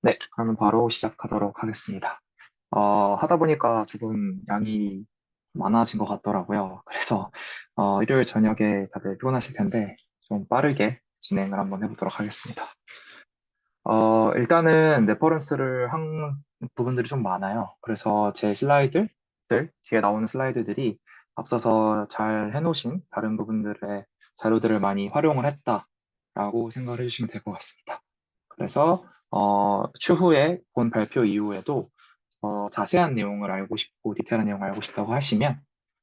네, 그러면 바로 시작하도록 하겠습니다. 하다 보니까 조금 양이 많아진 것 같더라고요. 그래서 일요일 저녁에 다들 피곤하실 텐데 좀 빠르게 진행을 한번 해보도록 하겠습니다. 일단은 레퍼런스를 한 부분들이 좀 많아요. 그래서 제 슬라이드들, 뒤에 나오는 슬라이드들이 앞서서 잘 해놓으신 다른 부분들의 자료들을 많이 활용을 했다라고 생각을 해주시면 될 것 같습니다. 그래서 추후에 본 발표 이후에도 자세한 내용을 알고 싶고 디테일한 내용을 알고 싶다고 하시면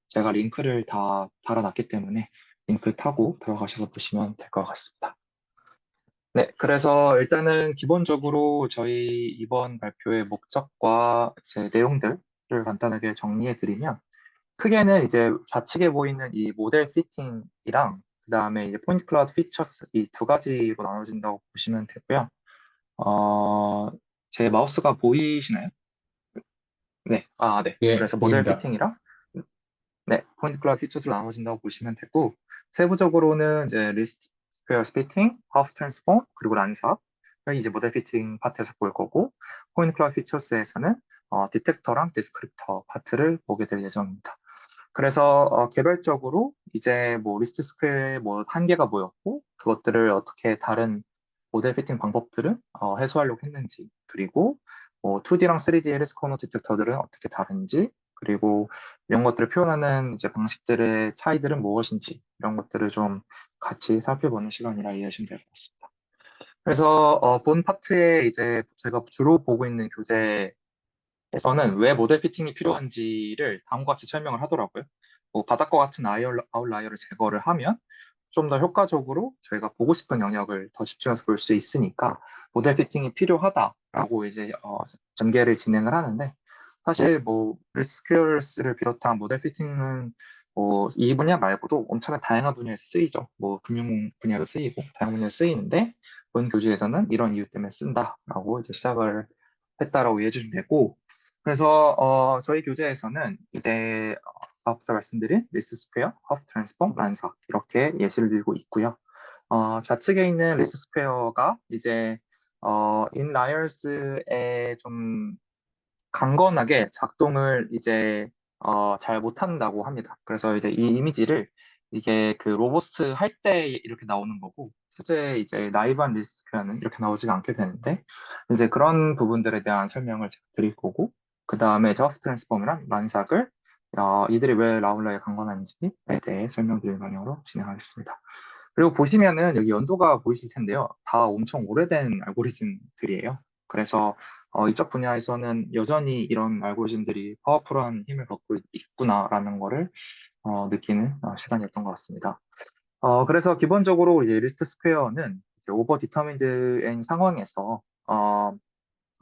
제가 링크를 다 달아놨기 때문에 링크 타고 들어가셔서 보시면 될 것 같습니다. 네, 그래서 일단은 기본적으로 저희 이번 발표의 목적과 이제 내용들을 간단하게 정리해 드리면 크게는 이제 좌측에 보이는 이 모델 피팅이랑 그다음에 이제 포인트 클라우드 피처스 이 두 가지로 나눠진다고 보시면 되고요. 어, 제 마우스가 보이시나요? 네, 네. 예, 그래서 모델 보입니다. 피팅이랑 네, 포인트 클라우드 피처스로 나눠진다고 보시면 되고 세부적으로는 이제 리스트 스퀘어 스피팅, 하프 트랜스폼 그리고 란사 이제 모델 피팅 파트에서 볼 거고 포인트 클라우드 피처스에서는 디텍터랑 디스크립터 파트를 보게 될 예정입니다. 그래서 개별적으로 이제 뭐 리스트 스퀘어의 뭐 한계가 뭐였고 그것들을 어떻게 다른 모델 피팅 방법들은 해소하려고 했는지 그리고 뭐 2D랑 3D의 리스크 코너 디텍터들은 어떻게 다른지 그리고 이런 것들을 표현하는 이제 방식들의 차이들은 무엇인지 이런 것들을 좀 같이 살펴보는 시간이라 이해하시면 될 것 같습니다. 그래서 본 파트에 이제 제가 주로 보고 있는 교재 에서는 왜 모델 피팅이 필요한지를 다음과 같이 설명을 하더라고요. 뭐 바닥과 같은 아웃라이어를 제거를 하면 좀 더 효과적으로 저희가 보고 싶은 영역을 더 집중해서 볼 수 있으니까 모델 피팅이 필요하다라고 이제 전개를 진행을 하는데 사실 뭐 SQL을 비롯한 모델 피팅은 뭐 이 분야 말고도 엄청난 다양한 분야에 쓰이죠. 뭐 금융 분야도 쓰이고 다양한 분야에 쓰이는데 본 교재에서는 이런 이유 때문에 쓴다라고 이제 시작을 했다라고 이해해 주시면 되고 그래서 저희 교재에서는 이제 앞서 말씀드린 리스트 스퀘어, 허브 트랜스폼, 란서 이렇게 예시를 들고 있고요. 좌측에 있는 리스트 스퀘어가 이제 인라이어스에 좀 강건하게 작동을 이제 잘 못한다고 합니다. 그래서 이제 이 이미지를 이게 그 로버스트 할 때 이렇게 나오는 거고 실제 이제 나이브한 리스크는 이렇게 나오지가 않게 되는데 이제 그런 부분들에 대한 설명을 제가 드릴 거고 그 다음에 저프 트랜스폼이랑 란삭을 이들이 왜 라울라에 강건한지에 대해 설명드릴 방향으로 진행하겠습니다. 그리고 보시면은 여기 연도가 보이실 텐데요. 다 엄청 오래된 알고리즘들이에요. 그래서 이쪽 분야에서는 여전히 이런 알고리즘들이 파워풀한 힘을 갖고 있구나라는 거를 느끼는 시간이었던 것 같습니다. 그래서 기본적으로 이제 리스트 스퀘어는 오버 디터민드인 상황에서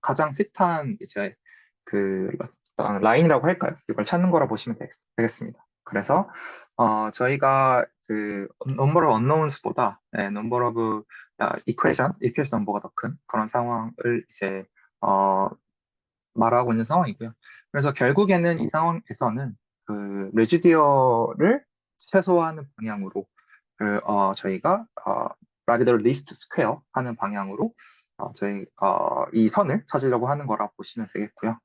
가장 핏한 이제 그 라인이라고 할까요? 이걸 찾는 거라 보시면 되겠습니다. 그래서 저희가 그 number of unknowns보다 number of equation 넘버가 더 큰 그런 상황을 이제 어, 말하고 있는 상황이고요. 그래서 결국에는 이 상황에서는 그 레지디어를 최소화하는 방향으로 저희가 rather least square 하는 방향으로 저희 이 선을 찾으려고 하는 거라 보시면 되겠고요.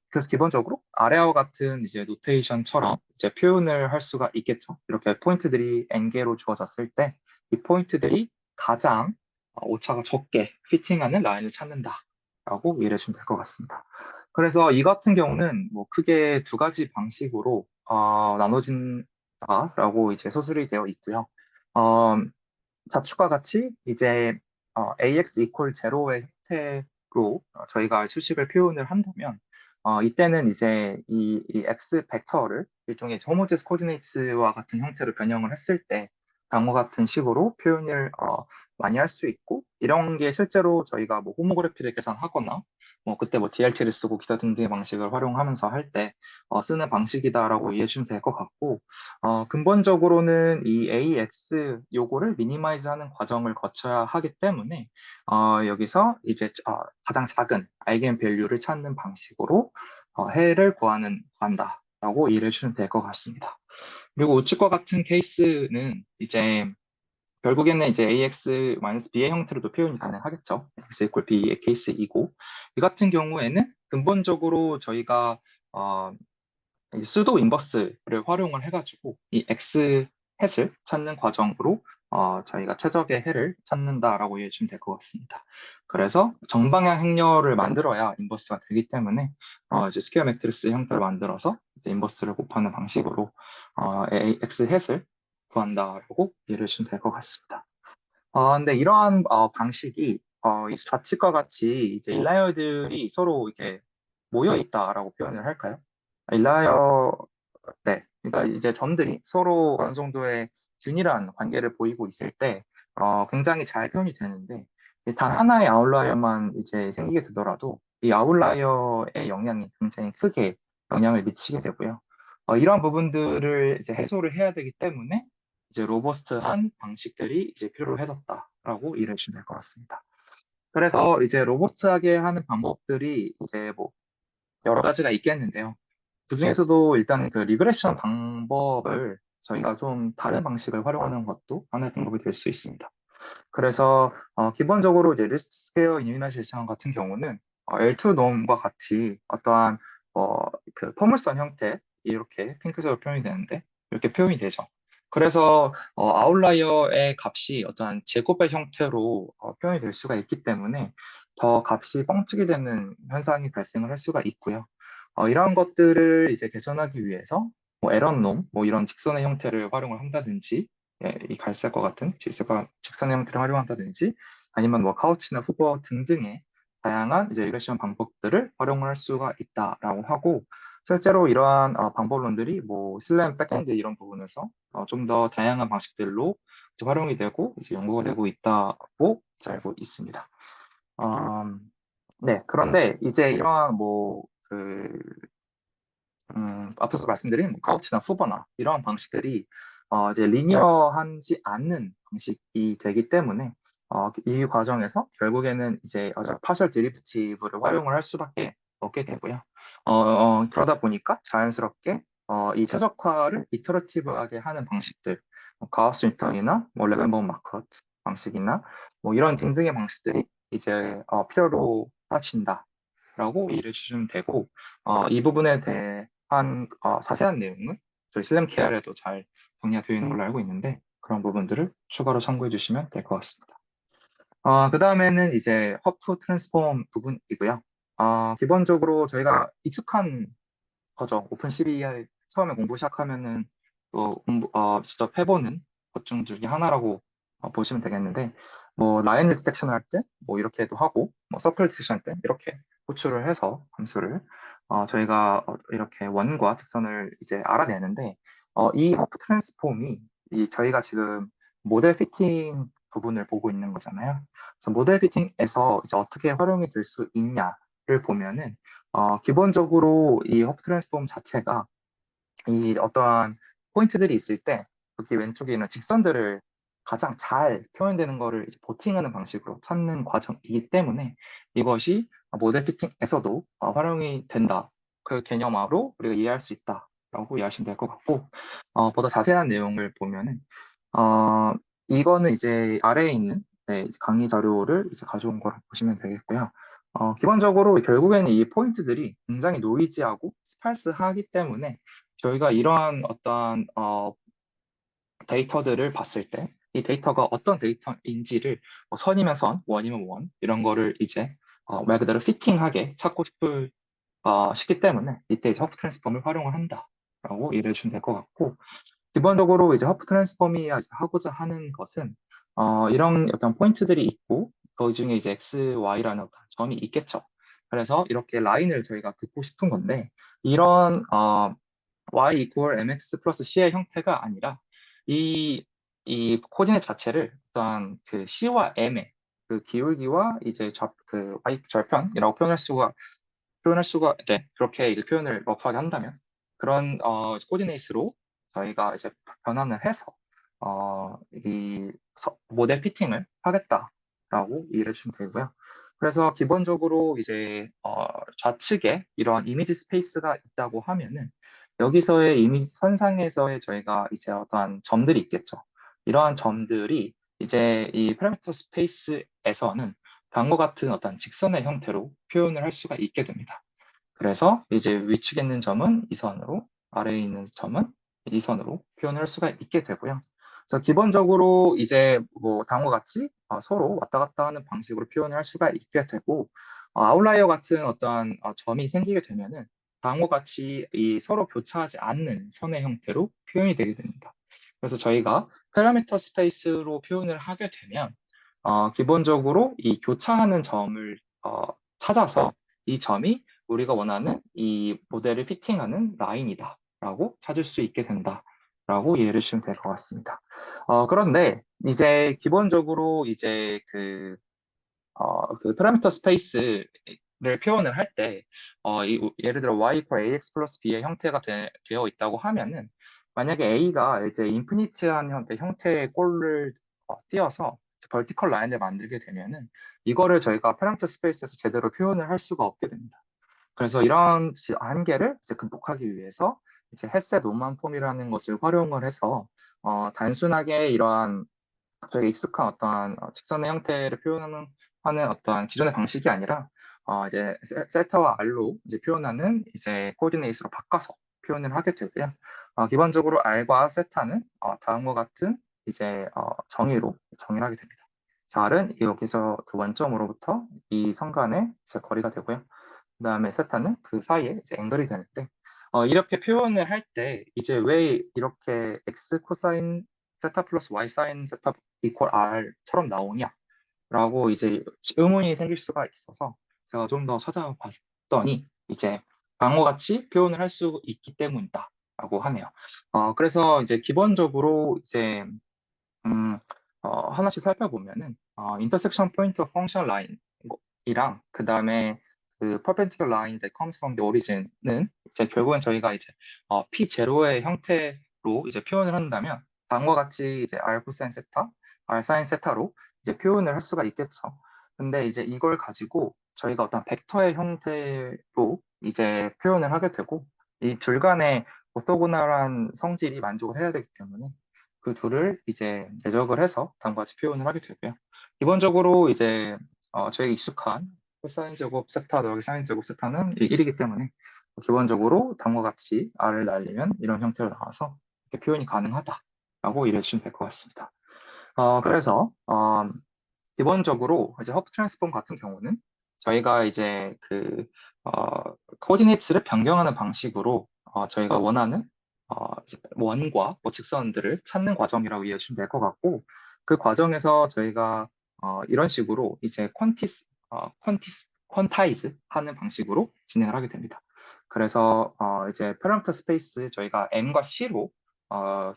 그래서 기본적으로 아래와 같은 이제 노테이션처럼 이제 표현을 할 수가 있겠죠. 이렇게 포인트들이 n개로 주어졌을 때 이 포인트들이 가장 오차가 적게 피팅하는 라인을 찾는다라고 이해해 주면 될 것 같습니다. 그래서 이 같은 경우는 뭐 크게 두 가지 방식으로 나눠진다라고 이제 서술이 되어 있고요. 어, 자축과 같이 이제 AX 이퀄 제로의 형태로 저희가 수식을 표현을 한다면 이때는 이제 이 X 벡터를 일종의 호모제스 코디네이트와 같은 형태로 변형을 했을 때 다음과 같은 식으로 표현을 많이 할 수 있고 이런 게 실제로 저희가 뭐 호모그래피를 계산하거나 뭐 그때 뭐 DLT를 쓰고 기타 등등의 방식을 활용하면서 할 때 쓰는 방식이다라고 이해해 주면 될 것 같고 근본적으로는 이 AX 요거를 미니마이즈 하는 과정을 거쳐야 하기 때문에 여기서 이제 가장 작은 아이겐 밸류를 찾는 방식으로 해를 구한다라고 이해를 해주면 될 것 같습니다. 그리고 우측과 같은 케이스는 이제 결국에는 이제 AX-B의 형태로도 표현이 가능하겠죠. X equal B의 케이스이고, 이 같은 경우에는 근본적으로 저희가 이 수도 인버스를 활용을 해가지고 이 X 햇을 찾는 과정으로 저희가 최적의 해를 찾는다라고 이해해 주면 될 것 같습니다. 그래서 정방향 행렬을 만들어야 인버스가 되기 때문에 이제 스퀘어 매트리스 형태를 만들어서 이제 인버스를 곱하는 방식으로 X 햇을 구한다라고 이해해 주면 될 것 같습니다. 근데 이러한 방식이 이 좌측과 같이 이제 인라이어들이 서로 이렇게 모여 있다라고 표현을 할까요? 인라이어, 네. 그러니까 이제 점들이 서로 어느 정도의 균일한 관계를 보이고 있을 때 굉장히 잘 표현이 되는데 단 하나의 아웃라이어만 이제 생기게 되더라도 이 아웃라이어의 영향이 굉장히 크게 영향을 미치게 되고요. 이런 부분들을 이제 해소를 해야 되기 때문에 이제 로버스트한 방식들이 이제 필요해졌다라고 이해해 주시면 될 것 같습니다. 그래서 이제 로버스트하게 하는 방법들이 이제 뭐 여러 가지가 있겠는데요. 그중에서도 일단 그 리그레션 방법을 저희가 좀 다른 방식을 활용하는 것도 하나의 방법이 될 수 있습니다. 그래서 기본적으로 이제 리스트 스퀘어 이니미라이제이션 같은 경우는 L2 놈과 같이 어떠한 그 포물선 형태 이렇게 핑크색으로 표현이 되는데 이렇게 표현이 되죠. 그래서 아웃라이어의 값이 어떠한 제곱의 형태로 표현이 될 수가 있기 때문에 더 값이 뻥튀기 되는 현상이 발생을 할 수가 있고요. 이러한 것들을 이제 개선하기 위해서 뭐 에런놈, 뭐 이런 직선의 형태를 활용을 한다든지 이 갈색과 같은 직선의 형태를 활용한다든지 아니면 뭐 카우치나 후버 등등의 다양한 이제 리그레션 방법들을 활용을 할 수가 있다라고 하고 실제로 이러한 방법론들이 뭐 슬램 백엔드 이런 부분에서 좀 더 다양한 방식들로 이제 활용이 되고 이제 연구가 되고 있다고 이제 알고 있습니다. 음, 네, 그런데 이제 이러한 앞서서 말씀드린 뭐 카우치나 후버나 이러한 방식들이 이제 리니어하지 않는 방식이 되기 때문에 이 과정에서 결국에는 이제 파셜 데리베티브를 활용을 할 수밖에 없게 되고요. 그러다 보니까 자연스럽게 이 최적화를 이터러티브하게 하는 방식들, 가우스 뉴턴이나 뭐 레벤버그 마커트 방식이나 뭐 이런 등등의 방식들이 이제 필요로 따진다라고 이해해 주시면 되고 이 부분에 대한 자세한 내용은 저희 슬램 KR에도 잘 정리가 되어 있는 걸로 알고 있는데 그런 부분들을 추가로 참고해 주시면 될 것 같습니다. 그 다음에는 이제 허프 트랜스폼 부분이고요. 기본적으로 저희가 익숙한 거죠. 오픈 CBI 처음에 공부 시작하면은 또 직접 해보는 것 중 중에 하나라고 보시면 되겠는데, 뭐 라인 디텍션을 할 때 뭐 이렇게도 하고, 뭐 서클 디텍션 할 때 이렇게 호출을 해서 함수를 저희가 이렇게 원과 직선을 이제 알아내는데, 이 허프 트랜스폼이 이 저희가 지금 모델 피팅 부분을 보고 있는 거잖아요. 그래서 모델 피팅에서 이제 어떻게 활용이 될 수 있냐를 보면은 기본적으로 이 허프 트랜스폼 자체가 이 어떠한 포인트들이 있을 때 여기 왼쪽에 있는 직선들을 가장 잘 표현되는 거를 이제 보팅하는 방식으로 찾는 과정이기 때문에 이것이 모델 피팅에서도 활용이 된다. 그 개념으로 우리가 이해할 수 있다라고 이해하시면 될 것 같고 보다 자세한 내용을 보면은 어, 이거는 이제 아래에 있는 이제 강의 자료를 이제 가져온 걸 보시면 되겠고요. 기본적으로 결국에는 이 포인트들이 굉장히 노이즈하고 스팔스하기 때문에 저희가 이러한 어떠한 데이터들을 봤을 때 이 데이터가 어떤 데이터인지를 뭐 선이면 선, 원이면 원 이런 거를 이제 말 그대로 피팅하게 찾고 싶기 때문에 이때 이제 허프 트랜스폼을 활용을 한다라고 이해해 주시면 될 것 같고 기본적으로 이제 허프 트랜스폼이 하고자 하는 것은 이런 어떤 포인트들이 있고 그 중에 이제 x, y라는 어떤 점이 있겠죠. 그래서 이렇게 라인을 저희가 긋고 싶은 건데 이런 y equal mx 플러스 c의 형태가 아니라 이, 이 코디네이트 자체를 어떤 그 c와 m의 그 기울기와 이제 그 y 절편이라고 표현할 수가, 네, 그렇게 이제 표현을 러프하게 한다면 그런 코디네이트로 저희가 이제 변환을 해서 이 모델 피팅을 하겠다라고 이해를 주시면 되고요. 그래서 기본적으로 이제 좌측에 이러한 이미지 스페이스가 있다고 하면은 여기서의 이미지 선상에서의 저희가 이제 어떠한 점들이 있겠죠. 이러한 점들이 이제 이 파라미터 스페이스에서는 다음과 같은 어떤 직선의 형태로 표현을 할 수가 있게 됩니다. 그래서 이제 위축에 있는 점은 이 선으로, 아래에 있는 점은 이 선으로 표현할 수가 있게 되고요. 그래서 기본적으로 이제 뭐 다음과 같이 서로 왔다 갔다 하는 방식으로 표현을 할 수가 있게 되고, 아웃라이어 같은 어떤 점이 생기게 되면은 다음과 같이 이 서로 교차하지 않는 선의 형태로 표현이 되게 됩니다. 그래서 저희가 파라미터 스페이스로 표현을 하게 되면 기본적으로 이 교차하는 점을 찾아서 이 점이 우리가 원하는 이 모델을 피팅하는 라인이다 라고 찾을 수 있게 된다 라고 이해를 주시면 될 것 같습니다. 그런데 이제 기본적으로 이제 그 파라미터 스페이스를 표현을 할 때, 예를 들어 y equal ax 플러스 b의 형태가 되어 있다고 하면은, 만약에 a가 이제 인피니트한 형태의 골을 띄어서 벌티컬 라인을 만들게 되면은, 이거를 저희가 파라미터 스페이스에서 제대로 표현을 할 수가 없게 됩니다. 그래서 이런 한계를 이제 극복하기 위해서 이제 헤셋 오만 폼이라는 것을 활용을 해서 단순하게 이러한 저희가 익숙한 어떠한 직선의 형태를 표현하는 하는 어떠한 기존의 방식이 아니라 이제 세타와 R로 이제 표현하는 이제 코디네이트로 바꿔서 표현을 하게 되고요. 기본적으로 R과 세타는 다음과 같은 이제 정의로 정의를 하게 됩니다. 자, R은 여기서 그 원점으로부터 이 선 간의 이제 거리가 되고요. 그다음에 세타는 그 사이에 이제 앵글이 되는데 이렇게 표현을 할 때 이제 왜 이렇게 x 코사인 세타 플러스 y 사인 세타 이퀄 r처럼 나오냐라고 이제 의문이 생길 수가 있어서 제가 좀 더 찾아봤더니 이제 방어같이 표현을 할 수 있기 때문이다라고 하네요. 그래서 이제 기본적으로 이제 음, 하나씩 살펴보면은, intersection point of function line이랑, 그 다음에 그 perpendicular line that comes from the origin은 이제 결국엔 저희가 이제 P0의 형태로 이제 표현을 한다면, 다음과 같이 이제 R 코사인 세타, R 사인 세타로 이제 표현을 할 수가 있겠죠. 근데 이제 이걸 가지고 저희가 어떤 벡터의 형태로 이제 표현을 하게 되고, 이 둘 간의 오토고널한 성질이 만족을 해야 되기 때문에 그 둘을 이제 내적을 해서 다음과 같이 표현을 하게 되고요. 기본적으로 이제 저희가 익숙한 코사인 제곱 세타 더하기 사인 제곱 세타는 1이기 때문에 기본적으로 다음과 같이 R을 날리면 이런 형태로 나와서 이렇게 표현이 가능하다라고 이해해 주시면 될 것 같습니다. 그래서 기본적으로 이제 허브 트랜스폼 같은 경우는 저희가 이제 코디네이트를 변경하는 방식으로 저희가 원하는 이제 원과 뭐 직선들을 찾는 과정이라고 이해해 주시면 될 것 같고 그 과정에서 저희가 이런 식으로 이제 퀀타이즈 하는 방식으로 진행을 하게 됩니다. 그래서 이제 파라미터 스페이스 저희가 M과 C로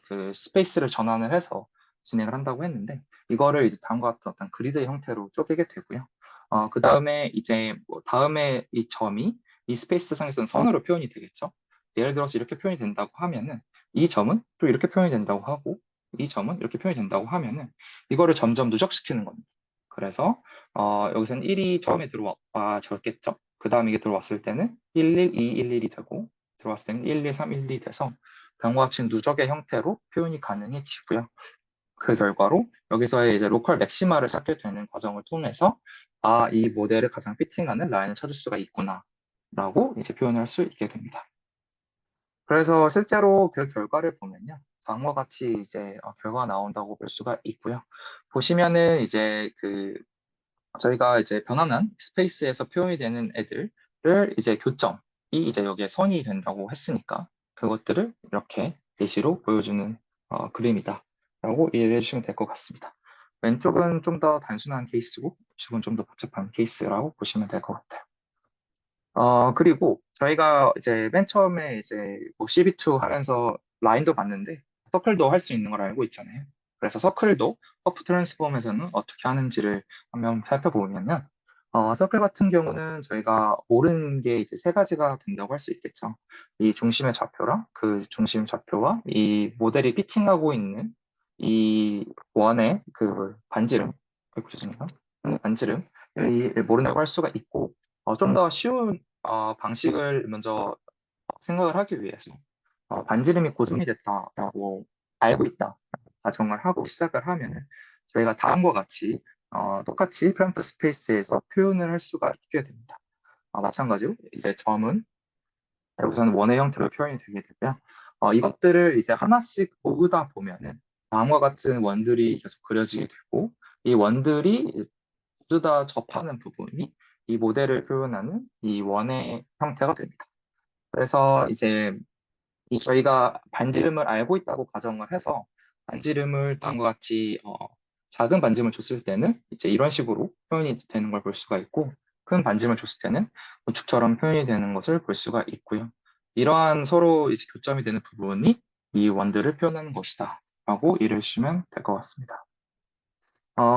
그 스페이스를 전환을 해서 진행을 한다고 했는데 이거를 이제 다음과 같은 어떤 그리드 형태로 쪼개게 되고요. 그 다음에 이제 뭐 다음에 이 점이 이 스페이스 상에서는 선으로 표현이 되겠죠. 예를 들어서 이렇게 표현이 된다고 하면은 이 점은 또 이렇게 표현이 된다고 하고 이 점은 이렇게 표현이 된다고 하면은 이거를 점점 누적시키는 겁니다. 그래서 여기서는 1이 처음에 들어왔겠죠. 그 다음에 이게 들어왔을 때는 1, 1, 2, 1, 1이 되고 들어왔을 때는 1, 2, 3, 1, 2 돼서 다음과 같이 누적의 형태로 표현이 가능해지고요. 그 결과로 여기서의 이제 로컬 맥시마를 찾게 되는 과정을 통해서 이 모델을 가장 피팅하는 라인을 찾을 수가 있구나라고 이제 표현을 할 수 있게 됩니다. 그래서 실제로 그 결과를 보면요. 다음과 같이 이제 결과가 나온다고 볼 수가 있고요. 보시면은 이제 저희가 이제 변환한 스페이스에서 표현이 되는 애들을 이제 교점이 이제 여기에 선이 된다고 했으니까 그것들을 이렇게 예시로 보여주는 그림이다. 라고 이해해 주시면 될 것 같습니다. 왼쪽은 좀 더 단순한 케이스고, 우측은 좀 더 복잡한 케이스라고 보시면 될 것 같아요. 그리고 저희가 이제 맨 처음에 이제 뭐 CB2 하면서 라인도 봤는데, 서클도 할 수 있는 걸 알고 있잖아요. 그래서 서클도 퍼프 트랜스폼에서는 어떻게 하는지를 한번 살펴보면요. 서클 같은 경우는 저희가 모르는 게 이제 세 가지가 된다고 할 수 있겠죠. 이 중심의 좌표랑 그 중심 좌표와 이 모델이 피팅하고 있는 이 원의 그 반지름, 죄송합니다. 반지름, 이 모른다고 할 수가 있고, 좀 더 쉬운 방식을 먼저 생각을 하기 위해서 반지름이 고정이 됐다라고 알고 있다 가정을 하고 시작을 하면은 저희가 다음과 같이 똑같이 패러미터 스페이스에서 표현을 할 수가 있게 됩니다. 마찬가지로 이제 점은 우선 원의 형태로 표현이 되게 되고요. 이것들을 이제 하나씩 모으다 보면은 다음과 같은 원들이 계속 그려지게 되고 이 원들이 모두 다 접하는 부분이 이 모델을 표현하는 이 원의 형태가 됩니다. 그래서 이제 이 저희가 반지름을 알고 있다고 가정을 해서 반지름을 다음과 같이 작은 반지름을 줬을 때는 이제 이런 식으로 표현이 되는 걸 볼 수가 있고 큰 반지름을 줬을 때는 우축처럼 표현이 되는 것을 볼 수가 있고요. 이러한 서로 이제 교점이 되는 부분이 이 원들을 표현하는 것이다 라고 이해해 주시면 될 것 같습니다.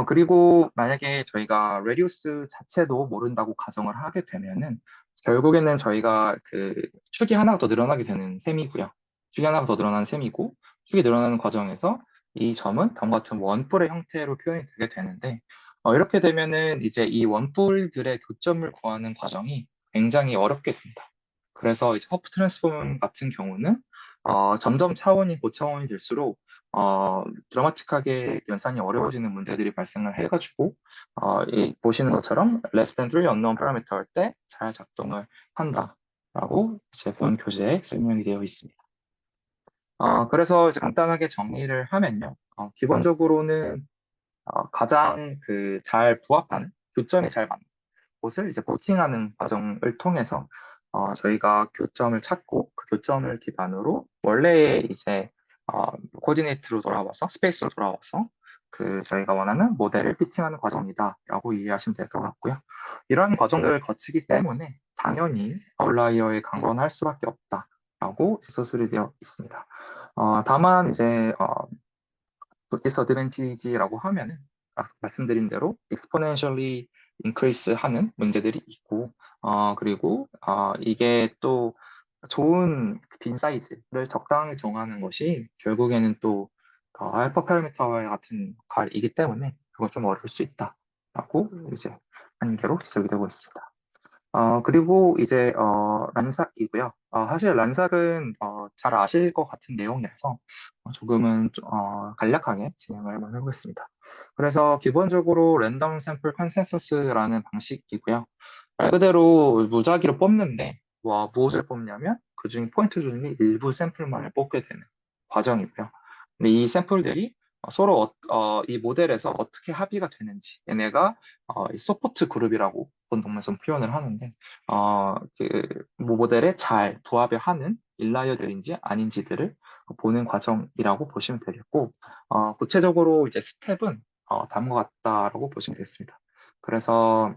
그리고 만약에 저희가 레디우스 자체도 모른다고 가정을 하게 되면은 결국에는 저희가 그 축이 하나가 더 늘어나게 되는 셈이고요. 축이 하나가 더 늘어나는 셈이고 축이 늘어나는 과정에서 이 점은 다음과 같은 원뿔의 형태로 표현이 되게 되는데 이렇게 되면은 이제 이 원뿔들의 교점을 구하는 과정이 굉장히 어렵게 됩니다. 그래서 이제 허프 트랜스폼 같은 경우는 점점 차원이 고차원이 될수록 드라마틱하게 연산이 어려워지는 문제들이 발생을 해가지고 보시는 것처럼 less than 3 unknown parameter 할 때 잘 작동을 한다라고 이제 본 교재에 설명이 되어 있습니다. 그래서 이제 간단하게 정리를 하면요. 기본적으로는 가장 그 잘 부합하는 교점이 잘 맞는 곳을 이제 포팅하는 과정을 통해서 저희가 교점을 찾고 그 교점을 기반으로 원래의 이제 코디네이트로 돌아와서 스페이스로 돌아와서 그 저희가 원하는 모델을 피팅하는 과정이다라고 이해하시면 될 것 같고요. 이러한 과정들을 거치기 때문에 당연히 아웃라이어에 강건할 수밖에 없다라고 서술이 되어 있습니다. 다만 이제 디스어드밴티지라고 하면은 아까 말씀드린 대로 exponentially increase 하는 문제들이 있고 그리고 이게 또 좋은 빈 사이즈를 적당히 정하는 것이 결국에는 또 하이퍼 파라미터와 같은 역할이기 때문에 그건 좀 어려울 수 있다라고 이제 한계로 지적이 되고 있습니다. 그리고 이제, 란삭이고요. 사실 란삭은, 잘 아실 것 같은 내용이라서 조금은 간략하게 진행을 한번 해보겠습니다. 그래서 기본적으로 랜덤 샘플 컨센서스라는 방식이고요. 말 그대로 무작위로 뽑는데, 무엇을 뽑냐면, 그중 포인트 중에 일부 샘플만을 뽑게 되는 과정이고요. 근데 이 샘플들이 서로 이 모델에서 어떻게 합의가 되는지, 얘네가 이 서포트 그룹이라고 본동문에서 표현을 하는데, 뭐 모델에 잘 부합을 하는 인라이어들인지 아닌지들을 보는 과정이라고 보시면 되겠고, 구체적으로 이제 스텝은 다음과 같다라고 보시면 되겠습니다. 그래서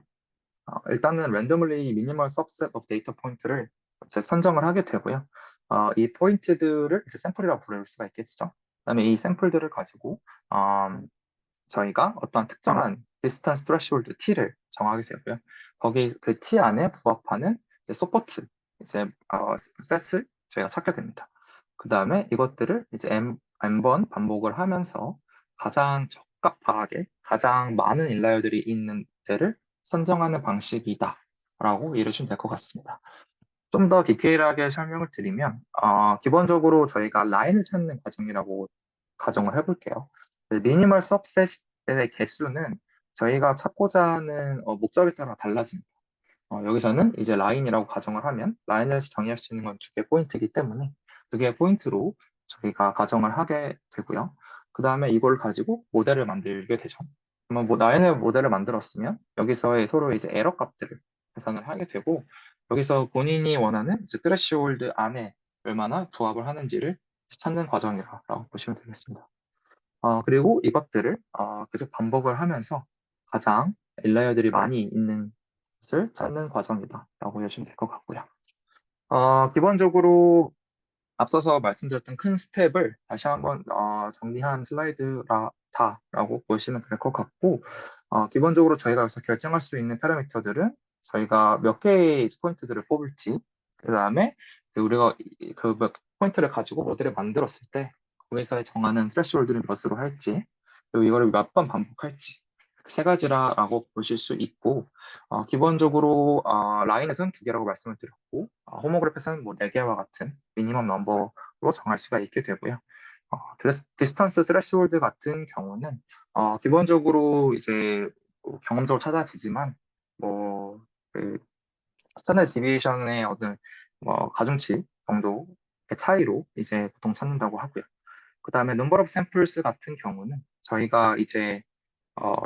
일단은 randomly minimal subset of data point를 이제 선정을 하게 되고요. 이 포인트들을 이제 샘플이라고 부를 수가 있겠죠. 그다음에 이 샘플들을 가지고 저희가 어떤 특정한 distance threshold t를 정하게 되고요. 거기 그 t 안에 부합하는 이제 서포트 이제 셋을 저희가 찾게 됩니다. 그 다음에 이것들을 이제 n번 반복을 하면서 가장 적합하게 가장 많은 인라이어들이 있는 데를 선정하는 방식이다라고 이해해 주시면 될 것 같습니다. 좀 더 디테일하게 설명을 드리면, 기본적으로 저희가 라인을 찾는 과정이라고 가정을 해볼게요. 미니멀 सब셋의 개수는 저희가 찾고자 하는 목적에 따라 달라집니다. 여기서는 이제 라인이라고 가정을 하면 라인을 정의할 수 있는 건 두 개 포인트이기 때문에 두 개 포인트로 저희가 가정을 하게 되고요. 그 다음에 이걸 가지고 모델을 만들게 되죠. 그러면 뭐 라인의 모델을 만들었으면 여기서의 서로 이제 에러 값들을 계산을 하게 되고 여기서 본인이 원하는 이제 트레시홀드 안에 얼마나 부합을 하는지를 찾는 과정이라고 보시면 되겠습니다. 그리고 이것들을 계속 반복을 하면서 가장 일라이어들이 많이 있는 것을 찾는 과정이다라고 보시면 될 것 같고요. 기본적으로 앞서서 말씀드렸던 큰 스텝을 다시 한번 정리한 슬라이드라고 보시면 될 것 같고, 기본적으로 저희가 여기서 결정할 수 있는 파라미터들은 저희가 몇 개의 포인트들을 뽑을지, 그 다음에 우리가 몇 포인트를 가지고 모델을 만들었을 때 거기서 정하는 트레시홀드를 몇으로 할지, 그리고 이거를 몇 번 반복할지, 세 가지라고 보실 수 있고, 기본적으로 라인에서는 두 개라고 말씀을 드렸고, 호모그래프에서는 뭐 네 개와 같은 미니멈 넘버로 정할 수가 있게 되고요. 디스턴스 트레시홀드 같은 경우는 기본적으로 이제 뭐 경험적으로 찾아지지만 뭐 그 스탠다드 디비에이션의 어떤 뭐 가중치 정도의 차이로 이제 보통 찾는다고 하고요. 그 다음에 넘버 오브 샘플스 같은 경우는 저희가 이제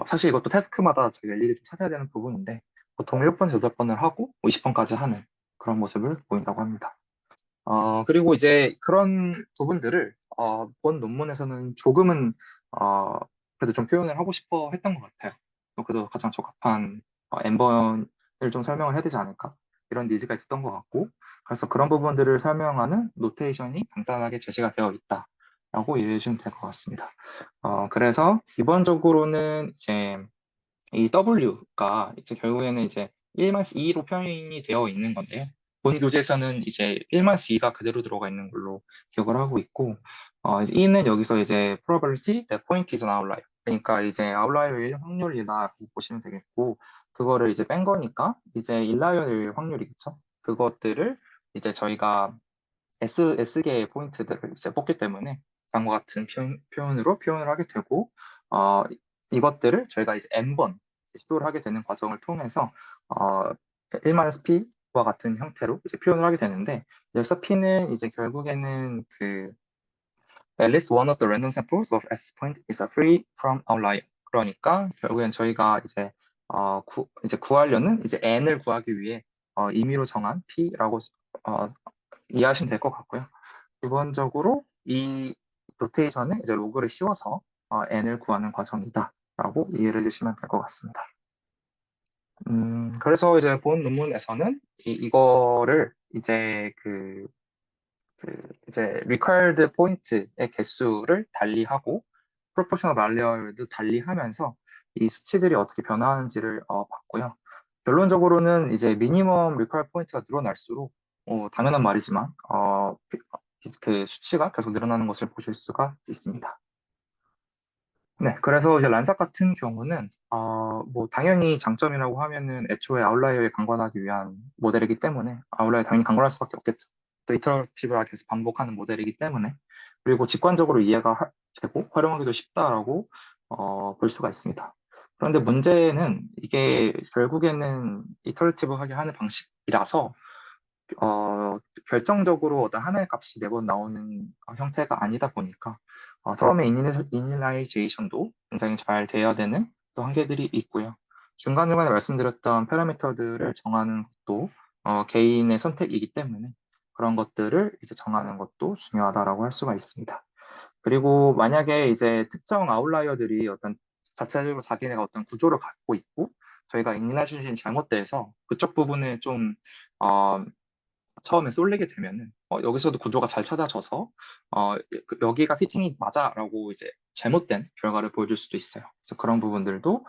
사실 이것도 태스크마다 저희가 일일이 좀 찾아야 되는 부분인데 보통 1번, 8번을 하고 20번까지 하는 그런 모습을 보인다고 합니다. 그리고 이제 그런 부분들을 본 논문에서는 조금은 어, 그래도 좀 표현을 하고 싶어 했던 것 같아요. 그래도 가장 적합한 N번을 좀 설명을 해야 되지 않을까? 이런 니즈가 있었던 것 같고, 그래서 그런 부분들을 설명하는 노테이션이 간단하게 제시가 되어 있다라고 이해해 주시면 될 것 같습니다. 그래서 기본적으로는 이제 이 W가 이제 결국에는 이제 1-2로 표현이 되어 있는 건데요. 본 교재에서는 이제 1-2가 그대로 들어가 있는 걸로 기억을 하고 있고, 이제 E는 여기서 이제 probability that point is an outlier. 그러니까 이제 아웃라이어일 확률이라고 보시면 되겠고, 그거를 이제 뺀 거니까 이제 인라이어일 확률이겠죠. 그것들을 이제 저희가 S개의 포인트들을 이제 뽑기 때문에 다음과 같은 표현으로 표현을 하게 되고, 어, 이것들을 저희가 이제 N번 시도를 하게 되는 과정을 통해서, 어, 1-P와 같은 형태로 이제 표현을 하게 되는데, 여기서 P는 이제 결국에는 at least one of the random samples of S point is a free from outlier. 그러니까 결국엔 저희가 이제 이제 구하려는 이제 N을 구하기 위해 임의로 정한 P라고 이해하시면 될 것 같고요. 기본적으로 이 노테이션은 이제 로그를 씌워서 n을 구하는 과정이다라고 이해를 해주시면 될 것 같습니다. 그래서 이제 본 논문에서는 이거를 이제 이제 required 포인트의 개수를 달리하고 proportional value 달리하면서 이 수치들이 어떻게 변화하는지를 봤고요. 결론적으로는 이제 미니멈 required 포인트가 늘어날수록 당연한 말이지만 그 수치가 계속 늘어나는 것을 보실 수가 있습니다. 네, 그래서 이제 란삭 같은 경우는 뭐 당연히 장점이라고 하면은 애초에 아웃라이어에 강관하기 위한 모델이기 때문에 아웃라이어 당연히 강관할 수밖에 없겠죠. 또 이터러티브하게 계속 반복하는 모델이기 때문에 그리고 직관적으로 이해가 되고 활용하기도 쉽다라고 볼 수가 있습니다. 그런데 문제는 이게 결국에는 이터러티브하게 하는 방식이라서 결정적으로 어떤 하나의 값이 매번 나오는 형태가 아니다 보니까 처음에 이니라이제이션도 굉장히 잘 돼야 되는 또 한계들이 있고요. 중간중간에 말씀드렸던 파라미터들을 정하는 것도 개인의 선택이기 때문에 그런 것들을 이제 정하는 것도 중요하다라고 할 수가 있습니다. 그리고 만약에 이제 특정 아웃라이어들이 어떤 자체적으로 자기네가 어떤 구조를 갖고 있고 저희가 이니라이제이션이 잘못돼서 그쪽 부분을 좀 어, 처음에 쏠리게 되면은 여기서도 구조가 잘 찾아져서 여기가 피팅이 맞아라고 이제 잘못된 결과를 보여줄 수도 있어요. 그래서 그런 부분들도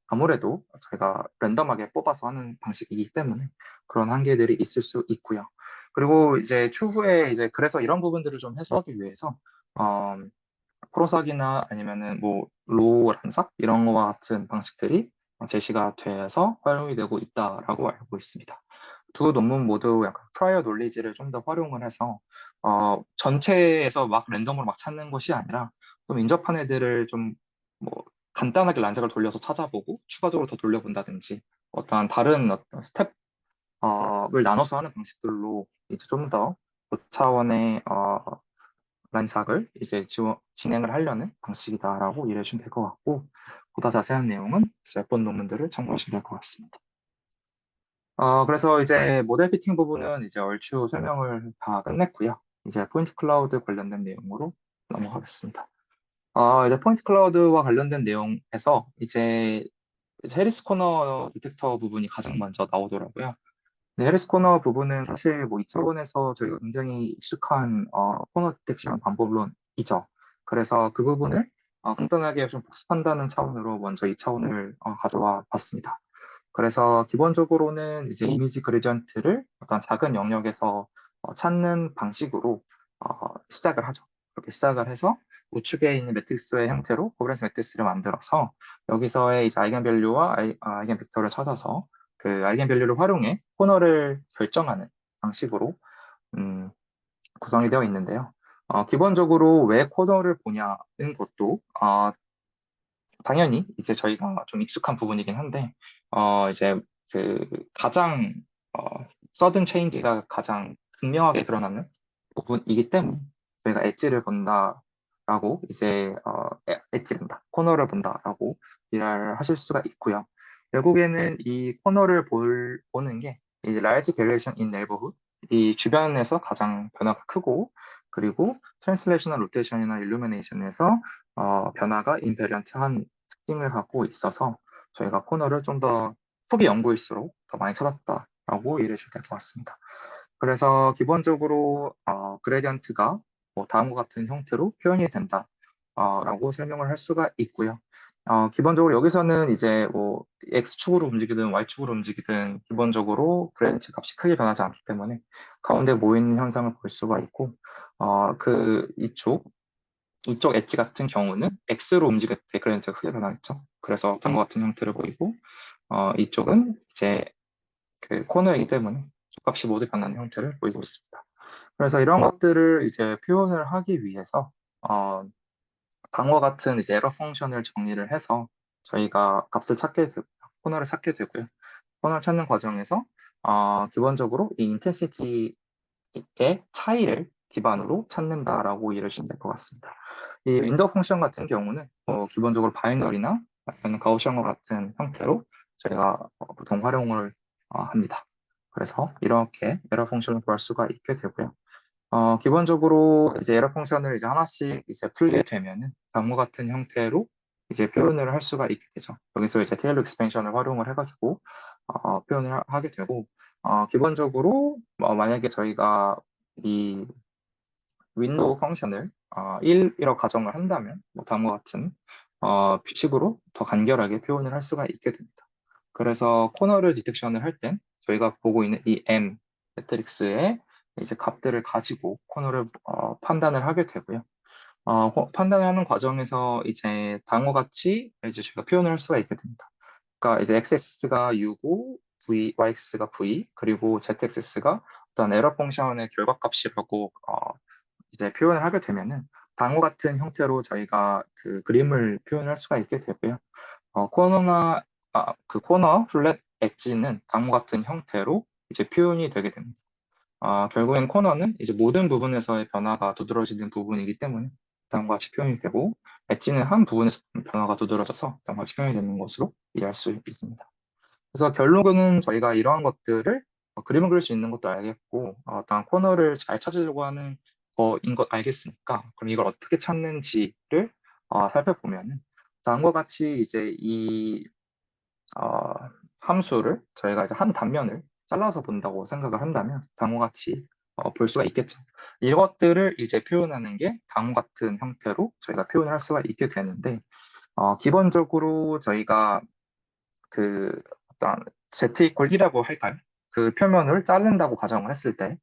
아무래도 저희가 랜덤하게 뽑아서 하는 방식이기 때문에 그런 한계들이 있을 수 있고요. 그리고 이제 추후에 이제 그래서 이런 부분들을 좀 해소하기 위해서 어, 프로삭이나 아니면은 뭐 로우 란삭 이런 거와 같은 방식들이 제시가 돼서 활용이 되고 있다라고 알고 있습니다. 두 논문 모두 약간 프라이어 놀리지를 좀 더 활용을 해서 전체에서 막 랜덤으로 막 찾는 것이 아니라 좀 인접한 애들을 좀 뭐 간단하게 란삭을 돌려서 찾아보고 추가적으로 더 돌려본다든지 어떠한 다른 어떤 스텝을 나눠서 하는 방식들로 이제 좀 더 고차원의 란삭을 이제 진행을 하려는 방식이다라고 이해해 주시면 될 것 같고 보다 자세한 내용은 몇 번 논문들을 참고하시면 될 것 같습니다. 그래서 이제 모델 피팅 부분은 이제 얼추 설명을 다 끝냈고요. 이제 포인트 클라우드 관련된 내용으로 넘어가겠습니다. 이제 포인트 클라우드와 관련된 내용에서 이제 해리스 코너 디텍터 부분이 가장 먼저 나오더라고요. 네, 해리스 코너 부분은 사실 뭐 2차원에서 저희가 굉장히 익숙한 코너 디텍션 방법론이죠. 그래서 그 부분을 간단하게 좀 복습한다는 차원으로 먼저 2차원을 가져와 봤습니다. 그래서 기본적으로는 이제 이미지 그레디언트를 어떤 작은 영역에서 찾는 방식으로 시작을 하죠. 그렇게 시작을 해서 우측에 있는 매트릭스의 형태로 코브렌스 매트릭스를 만들어서 여기서의 이제 아이겐밸류와 아이겐벡터를 찾아서 그 아이겐밸류를 활용해 코너를 결정하는 방식으로 음, 구성이 되어 있는데요. 기본적으로 왜 코너를 보냐는 것도 당연히 이제 저희가 좀 익숙한 부분이긴 한데, 이제 그 가장 어, 서든 체인지가 가장 극명하게 드러나는 부분이기 때문에 저희가 엣지를 본다라고 이제 엣지 본다, 코너를 본다라고 이해를 하실 수가 있고요. 결국에는 이 코너를 보는 게 이제 large variation in neighborhood, 이 주변에서 가장 변화가 크고, 그리고 트랜슬레이셔널 로테이션이나 일루미네이션에서 변화가 인베리언트한 특징을 갖고 있어서 저희가 코너를 좀 더 초기 연구일수록 더 많이 찾았다라고 이해해 주게 될 것 같습니다. 그래서 기본적으로 그레디언트가 뭐 다음과 같은 형태로 표현이 된다 라고 설명을 할 수가 있고요. 기본적으로 여기서는 이제 뭐 X축으로 움직이든 Y축으로 움직이든 기본적으로 그레디언트 값이 크게 변하지 않기 때문에 가운데 모이는 현상을 볼 수가 있고, 이쪽 엣지 같은 경우는 X로 움직일 때 그래디언트가 크게 변하겠죠. 그래서 다음과 같은 형태를 보이고, 이쪽은 이제 그 코너이기 때문에 값이 모두 변하는 형태를 보이고 있습니다. 그래서 이런 것들을 이제 표현을 하기 위해서 다음과 같은 이제 에러 펑션을 정리를 해서 저희가 값을 찾게 되고 코너를 찾게 되고요. 코너를 찾는 과정에서 기본적으로 이 인텐시티의 차이를 기반으로 찾는다라고 이해를 주시면 될 것 같습니다. 이 윈도우 펑션 같은 경우는 기본적으로 바이너리나 아니면 가우시안과 같은 형태로 저희가 보통 활용을 합니다. 그래서 이렇게 에러 펑션을 구할 수가 있게 되고요. 기본적으로 이제 에러 펑션을 이제 하나씩 이제 풀게 되면은 다음과 같은 형태로 이제 표현을 할 수가 있게 되죠. 여기서 이제 테일러 익스펜션을 활용을 해가지고 표현을 하게 되고, 기본적으로 만약에 저희가 이 윈도우 펑션을 1이라고 가정을 한다면 뭐 다음과 같은 식으로 더 간결하게 표현을 할 수가 있게 됩니다. 그래서 코너를 디텍션을 할 땐 저희가 보고 있는 이 M 매트릭스의 이제 값들을 가지고 코너를 판단을 하게 되고요. 판단을 하는 과정에서 이제 다음과 같이 이제 저희가 표현을 할 수가 있게 됩니다. 그러니까 이제 XX가 U고 YX가 V, 그리고 ZX가 어떤 에러 펑션의 결과값이라고 이제 표현을 하게 되면은 다음과 같은 형태로 저희가 그 그림을 표현할 수가 있게 되고요. 그 코너 플랫 엣지는 다음과 같은 형태로 이제 표현이 되게 됩니다. 결국엔 코너는 이제 모든 부분에서의 변화가 두드러지는 부분이기 때문에 다음과 같이 표현이 되고, 엣지는 한 부분에서 변화가 두드러져서 다음과 같이 표현이 되는 것으로 이해할 수 있습니다. 그래서 결론은 저희가 이러한 것들을 그림을 그릴 수 있는 것도 알겠고, 어떤 코너를 잘 찾으려고 하는 거인 것 알겠으니까, 그럼 이걸 어떻게 찾는지를 살펴보면은 다음과 같이 이제 이 어, 함수를 저희가 이제 한 단면을 잘라서 본다고 생각을 한다면 다음과 같이 볼 수가 있겠죠. 이것들을 이제 표현하는 게 다음과 같은 형태로 저희가 표현을 할 수가 있게 되는데, 기본적으로 저희가 그 어떤 z 이퀄 1이라고 할까요? 그 표면을 자른다고 가정을 했을 때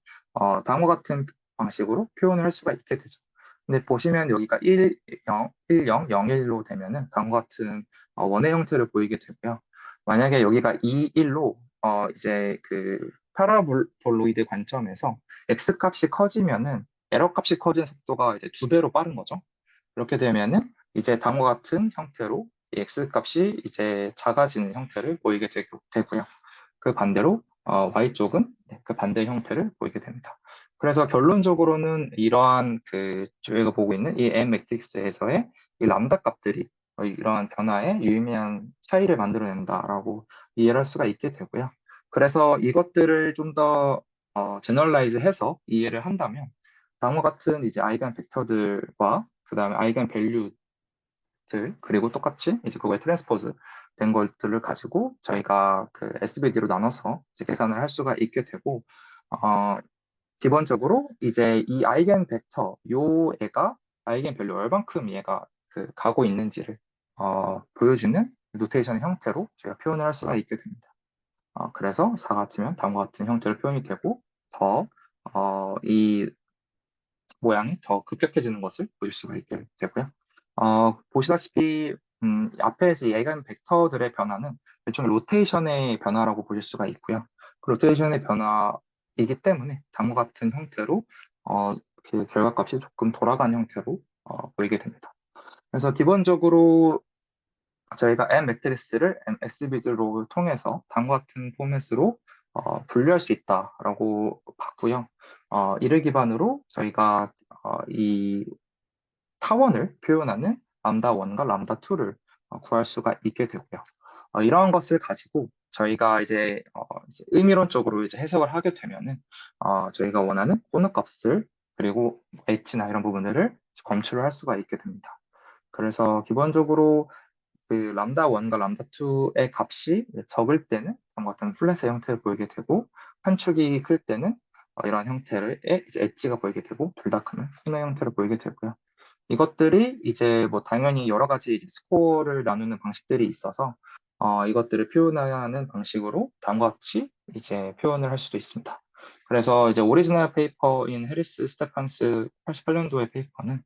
다음과 같은 방식으로 표현을 할 수가 있게 되죠. 근데 보시면 여기가 1, 0, 1, 0, 0, 1로 되면은 다음과 같은 원의 형태를 보이게 되고요. 만약에 여기가 2, 1로 이제 그 파라볼로이드 관점에서 x 값이 커지면은 에러 값이 커지는 속도가 이제 2배로 빠른 거죠. 그렇게 되면은 이제 다음과 같은 형태로 이 x 값이 이제 작아지는 형태를 보이게 되고요. 그 반대로 y쪽은 그 반대 형태를 보이게 됩니다. 그래서 결론적으로는 이러한 그 저희가 보고 있는 이 M 매트릭스에서의 이 람다 값들이 이러한 변화에 유의미한 차이를 만들어낸다라고 이해를 할 수가 있게 되고요. 그래서 이것들을 좀 더 제너럴라이즈 해서 이해를 한다면 다음과 같은 이제 아이겐 벡터들과 그 다음에 아이겐 밸류 그리고 똑같이 이제 그거에 트랜스포즈 된 것들을 가지고 저희가 그 SVD로 나눠서 이제 계산을 할 수가 있게 되고, 어, 기본적으로 이제 이 아이겐 벡터 요 애가 아이겐 밸류 얼만큼 얘가 그 가고 있는지를 보여주는 노테이션 형태로 저희가 표현을 할 수가 있게 됩니다. 그래서 4 같으면 다음과 같은 형태로 표현이 되고 이 모양이 더 급격해지는 것을 보실 수가 있게 되고요. 보시다시피 앞에서 얘기한 벡터들의 변화는 일종의 로테이션의 변화라고 보실 수가 있고요. 그 로테이션의 변화이기 때문에 다음과 같은 형태로 그 결과값이 조금 돌아간 형태로 보이게 됩니다. 그래서 기본적으로 저희가 M 매트리스를 M SVD로 통해서 다음과 같은 포맷으로 분류할 수 있다라고 봤고요. 이를 기반으로 저희가 이 타원을 표현하는 람다 1과 람다 2를 구할 수가 있게 되고요. 이러한 것을 가지고 저희가 이제 의미론적으로 이제 해석을 하게 되면은 저희가 원하는 코너 값을 그리고 엣지나 이런 부분들을 검출을 할 수가 있게 됩니다. 그래서 기본적으로 그 람다 1과 람다 2의 값이 적을 때는 다음과 같은 플랫의 형태를 보이게 되고 한 축이 클 때는 이러한 형태의 이제 엣지가 보이게 되고 둘 다 크면 코너 형태를 보이게 되고요. 이것들이 이제 뭐 당연히 여러 가지 이제 스코어를 나누는 방식들이 있어서 이것들을 표현하는 방식으로 다음과 같이 이제 표현을 할 수도 있습니다. 그래서 이제 오리지널 페이퍼인 해리스 스테판스 88년도의 페이퍼는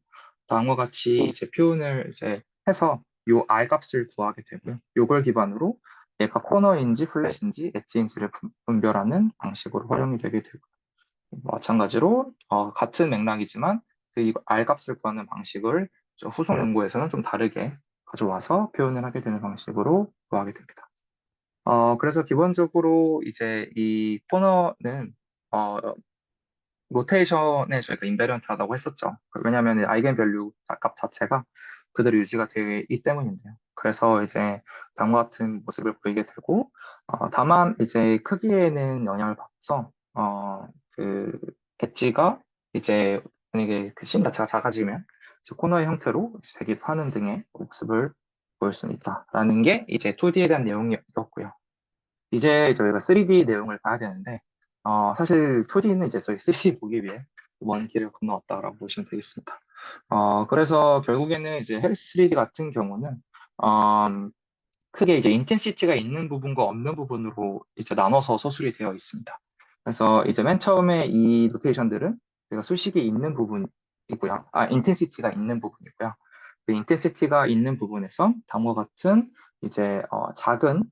다음과 같이 이제 표현을 이제 해서 요 R 값을 구하게 되고요. 요걸 기반으로 얘가 코너인지 플랫인지 엣지인지를 분별하는 방식으로 활용이 되게 되고 마찬가지로 같은 맥락이지만 그 R 값을 구하는 방식을 후속 연구에서는 좀 다르게 가져와서 표현을 하게 되는 방식으로 구하게 됩니다. 그래서 기본적으로 이제 이 코너는 어, 로테이션에 저희가 인베런트하다고 했었죠. 왜냐하면 아이겐 밸류 값 자체가 그대로 유지가 되기 때문인데요. 그래서 이제 다음과 같은 모습을 보이게 되고, 다만 이제 크기에는 영향을 받아서 그 엣지가 이제 만약에 그 심 자체가 작아지면 이제 코너의 형태로 대입하는 등의 모습을 보일 수 있다라는 게 이제 2D에 대한 내용이었고요. 이제 저희가 3D 내용을 봐야 되는데, 사실 2D는 이제 저희 3D 보기 위해 먼 길을 건너왔다라고 보시면 되겠습니다. 그래서 결국에는 이제 헬스 3D 같은 경우는, 크게 이제 인텐시티가 있는 부분과 없는 부분으로 이제 나눠서 서술이 되어 있습니다. 그래서 이제 맨 처음에 이 노테이션들은 저희가 수식이 있는 부분이고요. 인텐시티가 있는 부분이고요. 그 인텐시티가 있는 부분에서 다음과 같은 이제 작은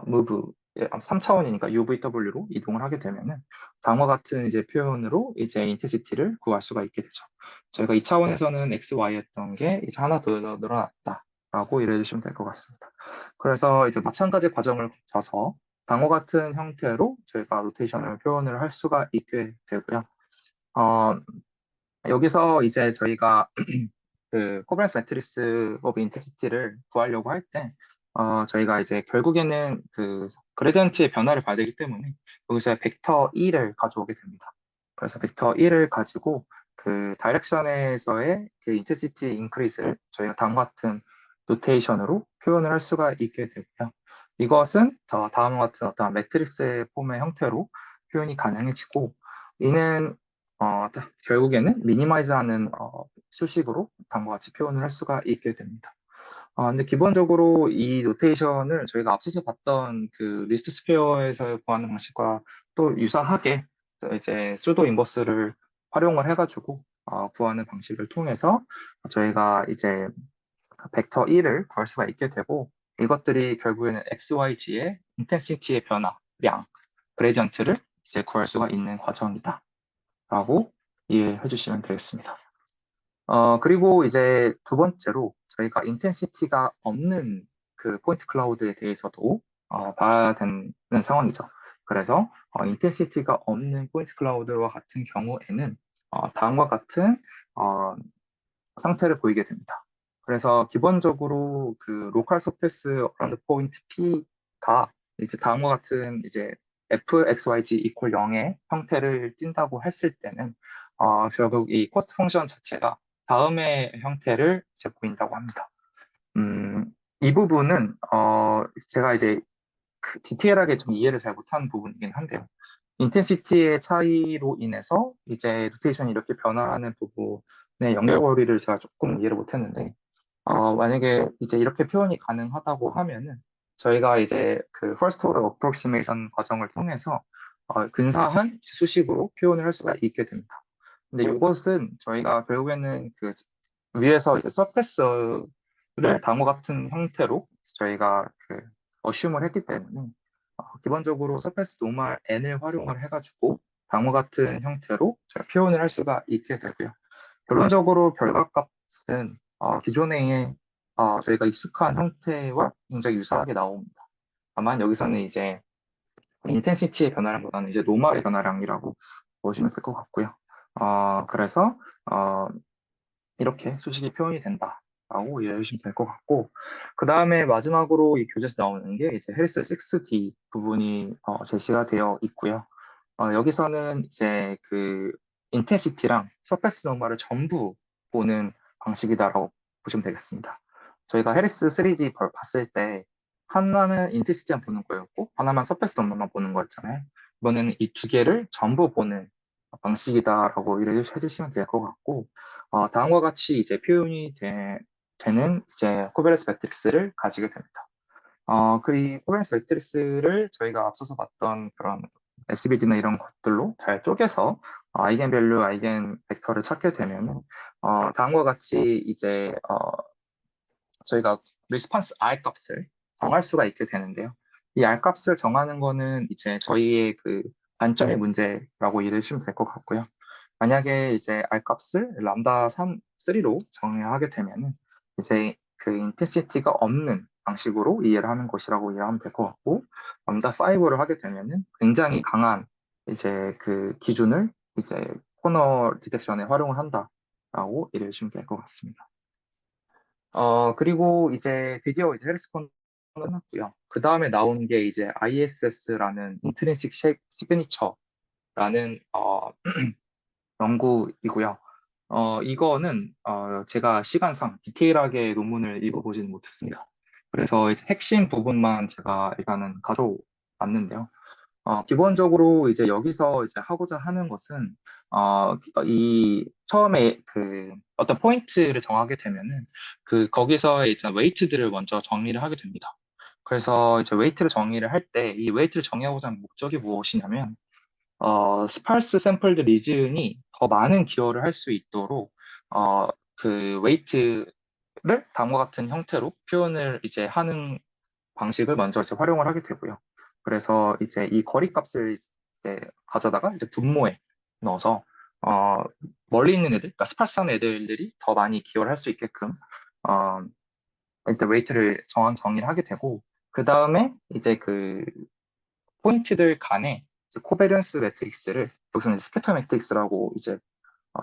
무브 3차원이니까 UVW로 이동을 하게 되면은 다음과 같은 이제 표현으로 이제 인텐시티를 구할 수가 있게 되죠. 저희가 2차원에서는 XY였던 게 이제 하나 더 늘어났다라고 이해해 주시면 될 것 같습니다. 그래서 이제 마찬가지 과정을 거쳐서 방어 같은 형태로 저희가 로테이션을 표현을 할 수가 있게 되고요. 어, 여기서 이제 저희가 그 코브런스 매트리스 오브 인텐시티를 구하려고 할 때, 저희가 이제 결국에는 그 그레디언트의 변화를 봐야 되기 때문에 여기서 벡터 1을 가져오게 됩니다. 그래서 벡터 1을 가지고 그 다이렉션에서의 그 인텐시티 인크리스를 저희가 다음과 같은 노테이션으로 표현을 할 수가 있게 되고요. 이것은 다음과 같은 어떤 매트리스의 폼의 형태로 표현이 가능해지고 이는 결국에는 미니마이즈하는 수식으로 다음과 같이 표현을 할 수가 있게 됩니다. 근데 기본적으로 이 노테이션을 저희가 앞서서 봤던 그 리스트 스퀘어에서 구하는 방식과 또 유사하게 이제 수도 인버스를 활용을 해가지고 구하는 방식을 통해서 저희가 이제 벡터 1을 구할 수가 있게 되고 이것들이 결국에는 XYG의 인텐시티의 변화량, 그레디언트를 이제 구할 수가 있는 과정이다. 라고 이해해 주시면 되겠습니다. 그리고 이제 두 번째로 저희가 인텐시티가 없는 그 포인트 클라우드에 대해서도 봐야 되는 상황이죠. 그래서 인텐시티가 없는 포인트 클라우드와 같은 경우에는 다음과 같은 어, 상태를 보이게 됩니다. 그래서 기본적으로 그 로컬 서페스 어라운드 포인트 P가 이제 다음과 같은 이제 fxyz 이퀄 0의 형태를 띈다고 했을 때는 결국 이 코스트 펑션 자체가 다음의 형태를 이제 보인다고 합니다. 이 부분은 제가 이제 디테일하게 좀 이해를 잘 못하는 부분이긴 한데요. 인텐시티의 차이로 인해서 이제 로테이션이 이렇게 변화하는 부분의 연결고리를 제가 조금 이해를 못했는데 만약에 이제 이렇게 표현이 가능하다고 하면은 저희가 이제 그 first order approximation 과정을 통해서 근사한 수식으로 표현을 할 수가 있게 됩니다. 근데 이것은 저희가 결국에는 그 위에서 이제 서페스를 다음과 같은 형태로 저희가 그 어슘을 했기 때문에 기본적으로 서페스 노멀 n을 활용을 해가지고 다음과 같은 형태로 제가 표현을 할 수가 있게 되고요. 결론적으로 결과값은 기존에 저희가 익숙한 형태와 굉장히 유사하게 나옵니다. 다만 여기서는 이제 인텐시티의 변화량보다는 이제 노멀의 변화량이라고 보시면 될 것 같고요. 그래서 이렇게 수식이 표현이 된다라고 이해해 주시면 될 것 같고, 그 다음에 마지막으로 이 교재에서 나오는 게 이제 헬스 6D 부분이 제시가 되어 있고요. 여기서는 이제 그 인텐시티랑 서페스 노멀을 전부 보는 방식이다라고 보시면 되겠습니다. 저희가 헤리스 3D 봤을 때 하나는 인텐시티만 보는 거였고 하나만 서페스 노멀만 보는 거였잖아요. 이번에는 이 두 개를 전부 보는 방식이다라고 이해해 주시면 될 것 같고, 다음과 같이 이제 표현이 되는 이제 코베레스 매트릭스를 가지게 됩니다. 그리 코베레스 매트릭스를 저희가 앞서서 봤던 그런 SVD나 이런 것들로 잘 쪼개서 아이겐밸류, 아이겐 벡터를 찾게 되면 다음과 같이 이제 저희가 리스폰스 R 값을 정할 수가 있게 되는데요. 이 R 값을 정하는 거는 이제 저희의 그 관점의 문제라고 이해해 주시면 될 것 같고요. 만약에 이제 R 값을 람다 3로 정해야 하게 되면은 이제 그 인텐시티가 없는 방식으로 이해를 하는 것이라고 이해하면 될 것 같고, 람다 5를 하게 되면은 굉장히 강한 이제 그 기준을 이제 코너 디텍션에 활용을 한다라고 이해해 주시면 될 것 같습니다. 그리고 이제 드디어 이제 헬스콘 끝났고요. 그 다음에 나온 게 이제 ISS라는 인트린식 시그니처라는 연구이고요. 이거는 제가 시간상 디테일하게 논문을 읽어보지는 못했습니다. 그래서 이제 핵심 부분만 제가 일단은 가져왔는데요. 기본적으로 이제 여기서 이제 하고자 하는 것은, 이 처음에 그 어떤 포인트를 정하게 되면은 거기서 이제 웨이트들을 먼저 정리를 하게 됩니다. 그래서 이제 웨이트를 정의를 할 때 이 웨이트를 정의하고자 하는 목적이 무엇이냐면, 스파르스 샘플드 리즌이 더 많은 기여를 할 수 있도록 그 웨이트를 다음과 같은 형태로 표현을 이제 하는 방식을 먼저 이제 활용을 하게 되고요. 그래서 이제 이 거리값을 이제 가져다가 이제 분모에 넣어서 어, 멀리 있는 애들, 그러니까 스파스한 애들이 더 많이 기여를 할 수 있게끔 어, 일단 웨이트를 정의를 하게 되고, 그 다음에 이제 그 포인트들 간의 이제 코베런스 매트릭스를, 여기서는 스캐터 매트릭스라고 이제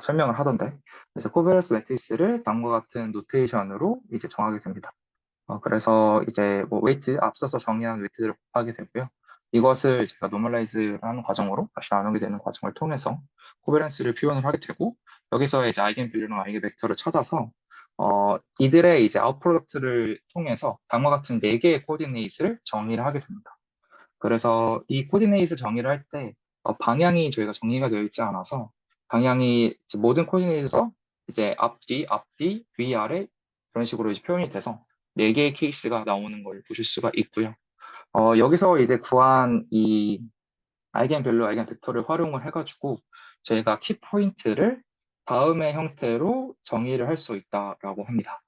설명을 하던데, 이제 코베런스 매트릭스를 다음과 같은 노테이션으로 이제 정하게 됩니다. 그래서 이제 뭐 웨이트, 앞서서 정의한 웨이트들을 곱하게 되고요. 이것을 제가 노멀라이즈를 하는 과정으로 다시 나누게 되는 과정을 통해서 코베런스를 표현을 하게 되고, 여기서 이제 아이겐밸류랑 아이겐 벡터를 찾아서 이들의 이제 아웃 프로덕트를 통해서 다음과 같은 네 개의 코디네이트를 정의를 하게 됩니다. 그래서 이 코디네이트 정의를 할 때 방향이 저희가 정의가 되어 있지 않아서, 방향이 이제 모든 코디네이트에서 이제 앞뒤, 위, 아래 그런 식으로 이제 표현이 돼서 네 개의 케이스가 나오는 걸 보실 수가 있고요. 여기서 이제 구한 이 아이겐밸류, 아이겐벡터를 활용을 해가지고 저희가 키포인트를 다음의 형태로 정의를 할 수 있다라고 합니다.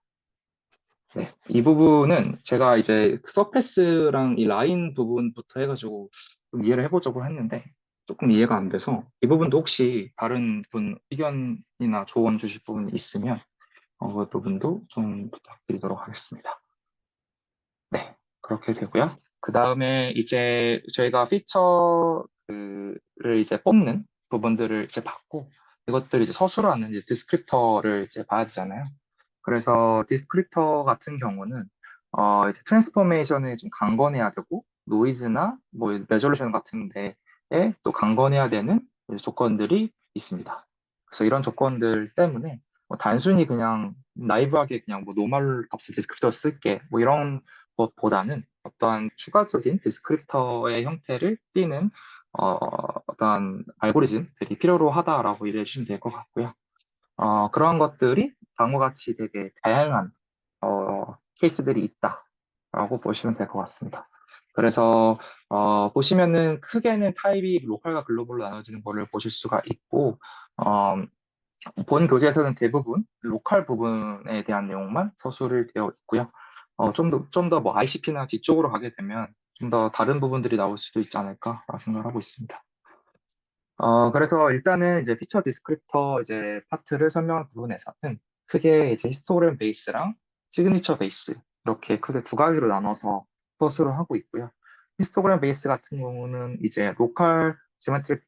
네, 이 부분은 제가 이제 서페스랑 이 라인 부분부터 해가지고 좀 이해를 해보자고 했는데 조금 이해가 안 돼서, 이 부분도 혹시 다른 분 의견이나 조언 주실 부분 있으면 그 부분도 좀 부탁드리도록 하겠습니다. 네, 그렇게 되고요. 그 다음에 이제 저희가 피처를 이제 뽑는 부분들을 이제 받고, 이것들을 이제 서술하는 이제 디스크립터를 이제 봐야 되잖아요. 그래서 디스크립터 같은 경우는 이제 트랜스포메이션에 좀 강건해야 되고, 노이즈나 뭐 레졸루션 같은 데에 또 강건해야 되는 이제 조건들이 있습니다. 그래서 이런 조건들 때문에 뭐 단순히 그냥 나이브하게 그냥 뭐 노멀 값을 디스크립터 쓸게 뭐 이런 것보다는 어떠한 추가적인 디스크립터의 형태를 띠는 어떠한 알고리즘들이 필요로 하다라고 이해해 주시면 될 것 같고요. 그런 것들이 다음과 같이 되게 다양한 케이스들이 있다라고 보시면 될 것 같습니다. 그래서 보시면은 크게는 타입이 로컬과 글로벌로 나눠지는 것을 보실 수가 있고, 어, 본 교재에서는 대부분 로컬 부분에 대한 내용만 서술을 되어 있고요. 좀 더 뭐 ICP나 뒤쪽으로 가게 되면 좀 더 다른 부분들이 나올 수도 있지 않을까 생각을 하고 있습니다. 그래서 일단은 이제 피처 디스크립터 이제 파트를 설명한 부분에서는 크게 이제 히스토그램 베이스랑 시그니처 베이스 이렇게 크게 두 가지로 나눠서 서술을 하고 있고요. 히스토그램 베이스 같은 경우는 이제 로컬 지오메트릭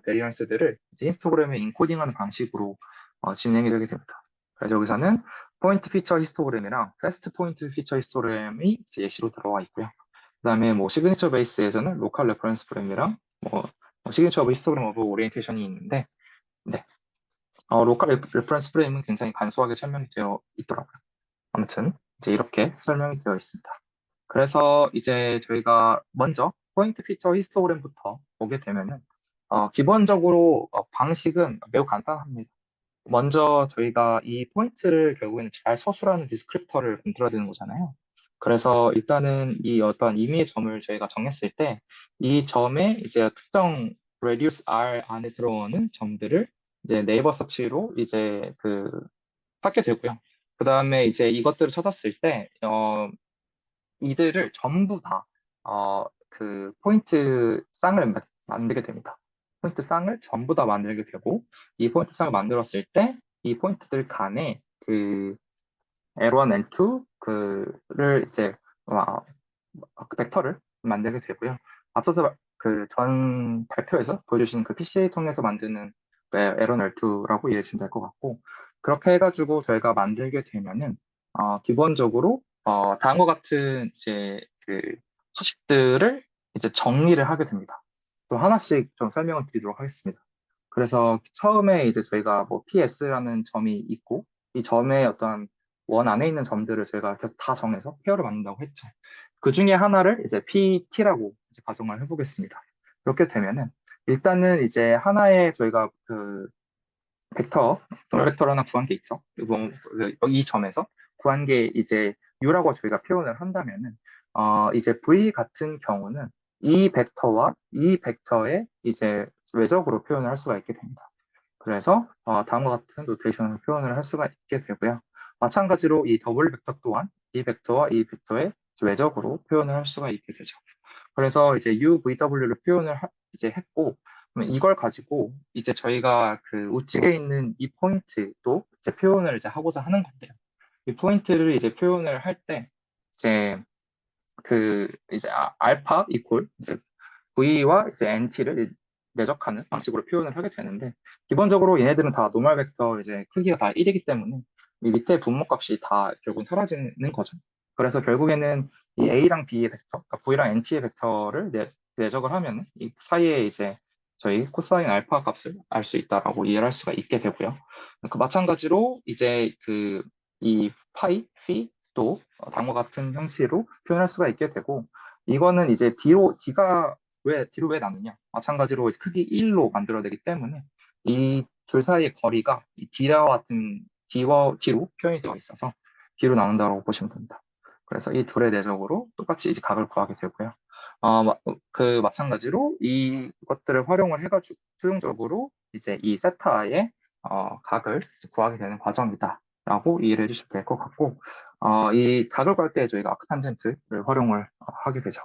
베리언스들을 이제 히스토그램에 인코딩하는 방식으로 진행이 되게 됩니다. 그래서 여기서는 포인트 피처 히스토그램이랑 패스트 포인트 피처 히스토그램이 이제 예시로 들어와 있고요. 그다음에 뭐 시그니처 베이스에서는 로컬 레퍼런스 프레임이랑 뭐 시그니처 오브 히스토그램 오브 오리엔테이션이 있는데, 네. 로컬 레퍼런스 프레임은 굉장히 간소하게 설명이 되어 있더라고요. 아무튼, 이제 이렇게 설명이 되어 있습니다. 그래서 이제 저희가 먼저 포인트 피처 히스토그램부터 보게 되면은, 기본적으로 방식은 매우 간단합니다. 먼저 저희가 이 포인트를 결국에는 잘 서술하는 디스크립터를 만들어야 되는 거잖아요. 그래서 일단은 이 어떤 임의의 점을 저희가 정했을 때 이 점에 이제 특정 radius r 안에 들어오는 점들을 이제 네이버 서치로 이제 찾게 되고요. 그 다음에 이제 이것들을 찾았을 때 이들을 전부 다 포인트 쌍을 만들게 됩니다. 포인트 쌍을 전부 다 만들게 되고 이 포인트 쌍을 만들었을 때 이 포인트들 간에 L1, N2 그를 이제 벡터를 만들게 되고요. 앞서서 그 전 발표에서 보여주신 그 PCA 통해서 만드는 L1, L2라고 이해하시면 될 것 같고 그렇게 해가지고 저희가 만들게 되면은 기본적으로 다음과 같은 이제 수식들을 이제 정리를 하게 됩니다. 또 하나씩 좀 설명을 드리도록 하겠습니다. 그래서 처음에 이제 저희가 뭐 PS라는 점이 있고 이 점의 어떤 원 안에 있는 점들을 저희가 계속 다 정해서 페어를 만든다고 했죠. 그 중에 하나를 이제 PT라고 이제 가정을 해보겠습니다. 이렇게 되면은 일단은 이제 하나의 저희가 벡터, 벡터를 하나 구한 게 있죠. 이 점에서 구한 게 이제 U라고 저희가 표현을 한다면은 이제 V 같은 경우는 이 벡터와 이 벡터의 이제 외적으로 표현을 할 수가 있게 됩니다. 그래서 다음과 같은 노테이션으로 표현을 할 수가 있게 되고요. 마찬가지로 이 더블 벡터 또한 이 벡터와 이 벡터의 외적으로 표현을 할 수가 있게 되죠. 그래서 이제 UVW를 표현을 이제 했고, 그러면 이걸 가지고 이제 저희가 그 우측에 있는 이 포인트도 이제 표현을 이제 하고자 하는 건데요. 이 포인트를 이제 표현을 할 때 이제 이제 알파 이퀄 이제 V와 이제 NT를 내적하는 방식으로 표현을 하게 되는데 기본적으로 얘네들은 다 노멀 벡터 이제 크기가 다 1이기 때문에 이 밑에 분모값이 다 결국은 사라지는 거죠. 그래서 결국에는 이 A랑 B의 벡터, 그러니까 V랑 NT의 벡터를 내적을 하면 이 사이에 이제 저희 코사인 알파 값을 알 수 있다라고 이해를 할 수가 있게 되고요. 마찬가지로 이제 이 파이, 피도 다음과 같은 형식으로 표현할 수가 있게 되고 이거는 이제 D가 뒤로 왜 나누냐? 마찬가지로 이제 크기 1로 만들어내기 때문에 이 둘 사이의 거리가 이 D와 같은 D로 표현이 되어 있어서 D로 나눈다고 보시면 됩니다. 그래서 이 둘의 내적으로 똑같이 이제 각을 구하게 되고요. 마찬가지로 이것들을 활용을 해가지고 최종적으로 이제 이 세타의 각을 이제 구하게 되는 과정이다. 라고 이해를 해주시면 될 것 같고, 이 각을 구할 때 저희가 아크탄젠트를 활용을 하게 되죠.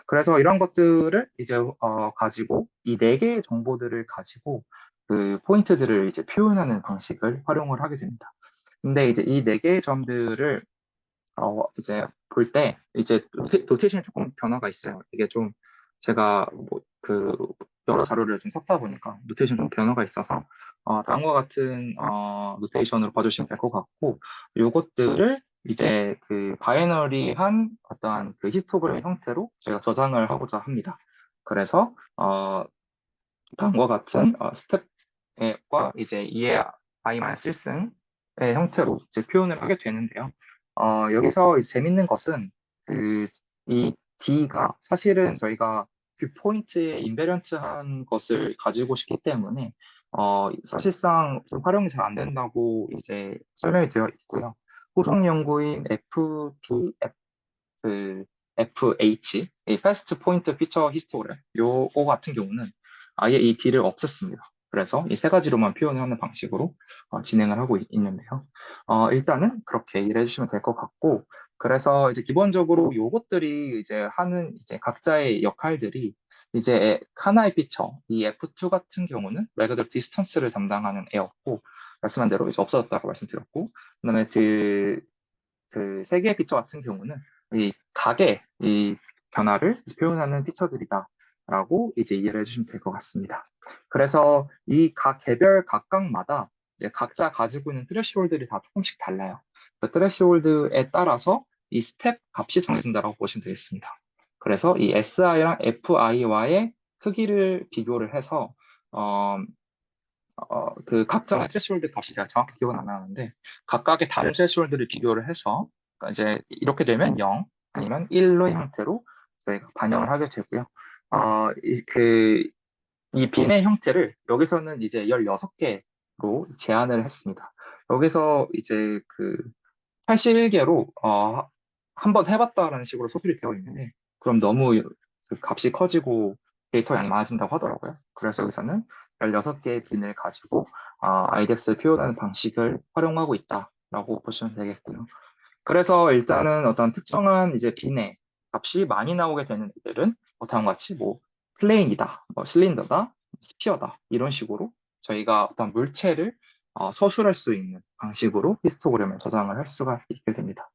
그래서 이런 것들을 이제 가지고 이 네 개의 정보들을 가지고 그 포인트들을 이제 표현하는 방식을 활용을 하게 됩니다. 근데 이제 이 네 개의 점들을 이제 볼 때 이제 노테이션이 조금 변화가 있어요. 이게 좀 제가 뭐 여러 자료를 좀 섞다 보니까 노테이션 좀 변화가 있어서 다음과 같은 노테이션으로 봐주시면 될 것 같고 요것들을 이제 바이너리한 어떠한 히스토그램 형태로 제가 저장을 하고자 합니다. 그래서 다음과 같은 스텝과 이제 2의 i-1승의 형태로 이제 표현을 하게 되는데요. 여기서 이제 재밌는 것은 이 D가 사실은 저희가 뷰포인트에 인베런트한 것을 가지고 싶기 때문에 사실상 좀 활용이 잘 안 된다고 이제 설명이 되어 있고요. 후속 연구인 그 FH, 이 Fast Point Feature Histogram, 요거 같은 경우는 아예 이 D를 없앴습니다. 그래서 이 세 가지로만 표현을 하는 방식으로 진행을 하고 있는데요. 일단은 그렇게 이해해 주시면 될 것 같고, 그래서 이제 기본적으로 요것들이 이제 하는 이제 각자의 역할들이 이제 하나의 피처, 이 F2 같은 경우는 말 그대로 디스턴스를 담당하는 애였고, 말씀한 대로 이제 없어졌다고 말씀드렸고, 그다음에 그 세 개의 피처 같은 경우는 이 각의 이 변화를 표현하는 피처들이다라고 이제 이해를 해주시면 될 것 같습니다. 그래서 이 각 개별 각각마다 이제 각자 가지고 있는 트레시홀드들이 다 조금씩 달라요. 그 트레시홀드에 따라서 이 스텝 값이 정해진다고 보시면 되겠습니다. 그래서 이 SI랑 FI와의 크기를 비교를 해서 어, 그 각자 threshold 값이 제가 정확히 기억은 안 나는데 각각의 다른 threshold를 비교를 해서 그러니까 이제 이렇게 되면 0 아니면 1로 형태로 저희가 반영을 하게 되고요. 이 빈의 형태를 여기서는 이제 16개로 제한을 했습니다. 여기서 이제 그 81개로 한번 해봤다라는 식으로 소술이 되어 있는데 그럼 너무 그 값이 커지고 데이터 양이 많아진다고 하더라고요. 그래서 여기서는 16개의 빈을 가지고 IDX를 표현하는 방식을 활용하고 있다라고 보시면 되겠고요. 그래서 일단은 어떤 특정한 이제 빈의 값이 많이 나오게 되는 애들은 다음과 같이 뭐 플레인이다, 뭐 실린더다, 스피어다 이런 식으로 저희가 어떤 물체를 서술할 수 있는 방식으로 히스토그램을 저장을 할 수가 있게 됩니다.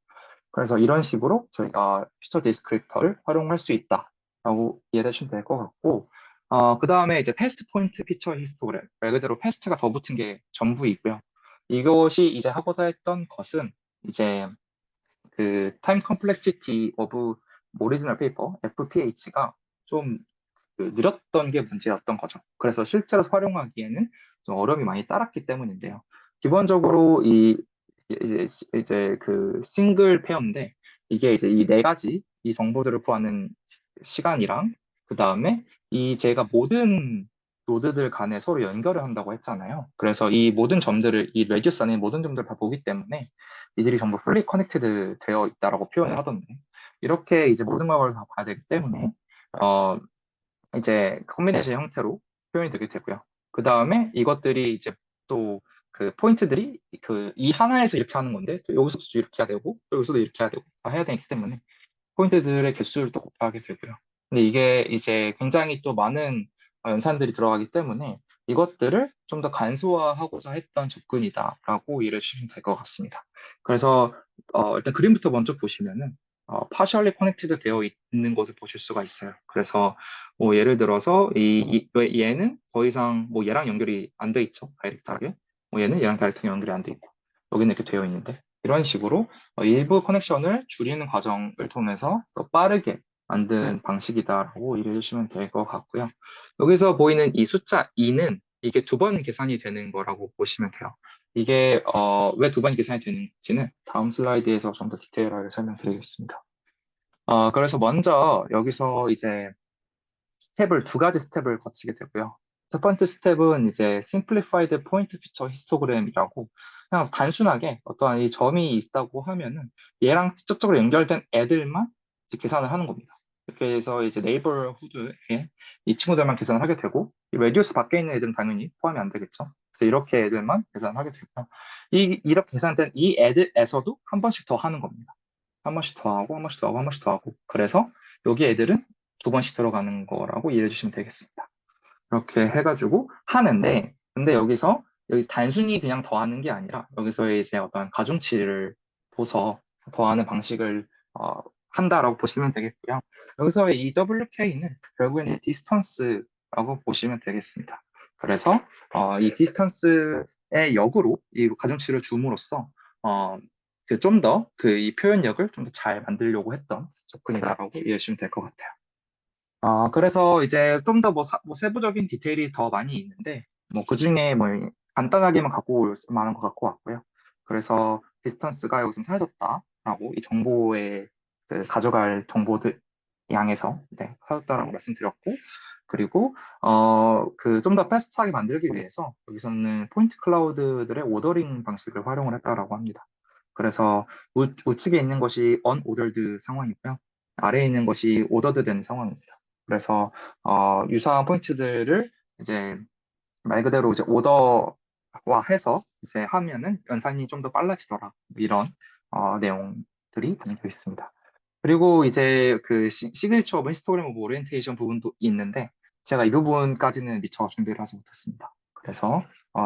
그래서 이런 식으로 저희가 피처 디스크립터를 활용할 수 있다라고 이해해 주시면 될 것 같고, 그 다음에 이제 패스트 포인트 피처 히스토그램, 말 그대로 패스트가 더 붙은 게 전부이고요. 이것이 이제 하고자 했던 것은 이제 그 타임 컴플렉시티 오브 오리지널 페이퍼 FPH가 좀 느렸던 게 문제였던 거죠. 그래서 실제로 활용하기에는 좀 어려움이 많이 따랐기 때문인데요. 기본적으로 이제 그 싱글 페어인데 이게 이제 이 네 가지 이 정보들을 구하는 시간이랑 그 다음에 이 제가 모든 노드들 간에 서로 연결을 한다고 했잖아요. 그래서 이 모든 점들을 이 레디우스 안에 모든 점들을 다 보기 때문에 이들이 전부 fully connected 되어 있다라고 표현을 하던데 이렇게 이제 모든 걸 다 봐야 되기 때문에 어 이제 컨비네이션 형태로 표현이 되게 되고요. 그 다음에 이것들이 이제 또 그 포인트들이 그 이 하나에서 이렇게 하는 건데 또 여기서도 이렇게 해야 되고 또 여기서도 이렇게 해야 되고 다 해야 되기 때문에 포인트들의 개수를 또 곱하게 되고요. 근데 이게 이제 굉장히 또 많은 연산들이 들어가기 때문에 이것들을 좀 더 간소화하고자 했던 접근이다라고 이해해 주시면 될 것 같습니다. 그래서 일단 그림부터 먼저 보시면은 partially connected 되어 있는 것을 보실 수가 있어요. 그래서 뭐 예를 들어서 얘는 더 이상 뭐 얘랑 연결이 안 돼 있죠. 다이렉트하게. 뭐 얘는 얘랑 다이렉트하게 연결이 안 돼 있고 여기는 이렇게 되어 있는데 이런 식으로 일부 커넥션을 줄이는 과정을 통해서 더 빠르게 만든 방식이다라고 이해해 주시면 될 것 같고요. 여기서 보이는 이 숫자 2는 이게 두 번 계산이 되는 거라고 보시면 돼요. 이게 왜 두 번 계산이 되는지는 다음 슬라이드에서 좀 더 디테일하게 설명드리겠습니다. 그래서 먼저 여기서 이제 두 가지 스텝을 거치게 되고요. 첫 번째 스텝은 이제 Simplified Point Feature Histogram이라고 그냥 단순하게 어떠한 이 점이 있다고 하면은 얘랑 직접적으로 연결된 애들만 이제 계산을 하는 겁니다. 이렇게 해서 이제 네이버후드에 이 친구들만 계산을 하게 되고 이 레디우스 밖에 있는 애들은 당연히 포함이 안 되겠죠. 그래서 이렇게 애들만 계산을 하게 되고요. 이렇게 계산된 이 애들에서도 한 번씩 더 하는 겁니다. 한 번씩 더 하고 한 번씩 더 하고 한 번씩 더 하고 그래서 여기 애들은 두 번씩 들어가는 거라고 이해해 주시면 되겠습니다. 이렇게 해가지고 하는데, 근데 여기 단순히 그냥 더하는 게 아니라, 여기서 이제 어떤 가중치를 둬서 더하는 방식을, 한다라고 보시면 되겠고요. 여기서 이 WK는 결국에는 디스턴스라고 보시면 되겠습니다. 그래서, 이 디스턴스의 역으로 이 가중치를 줌으로써, 좀 더 이 표현력을 좀 더 잘 만들려고 했던 접근이다라고 이해해 주시면 될 것 같아요. 그래서 이제 좀 더 뭐 세부적인 디테일이 더 많이 있는데, 뭐 그 중에 뭐 간단하게만 갖고 올 만한 것 같고 왔고요. 그래서 디스턴스가 여기서 사라졌다라고 이 정보의 가져갈 정보들 양에서 네, 사라졌다라고 말씀드렸고, 그리고 그 좀 더 패스트하게 만들기 위해서 여기서는 포인트 클라우드들의 오더링 방식을 활용을 했다라고 합니다. 그래서 우측에 있는 것이 unordered 상황이고요. 아래에 있는 것이 오더드 된 상황입니다. 그래서 유사한 포인트들을 이제 말 그대로 이제 오더화해서 이제 하면은 연산이 좀 더 빨라지더라. 이런 내용들이 담겨 있습니다. 그리고 이제 그 시그니처 오브 히스토그램 오브 오리엔테이션 부분도 있는데 제가 이 부분까지는 미처 준비를 하지 못했습니다. 그래서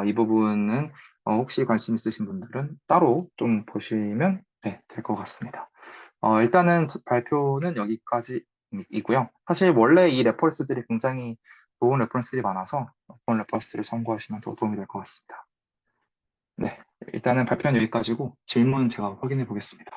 이 부분은 혹시 관심 있으신 분들은 따로 좀 보시면 네, 될 것 같습니다. 일단은 발표는 여기까지이고요. 사실 원래 이 레퍼런스들이 굉장히 좋은 레퍼런스들이 많아서 그런 레퍼런스를 참고하시면 더 도움이 될 것 같습니다. 네, 일단은 발표는 여기까지고 질문 제가 확인해 보겠습니다.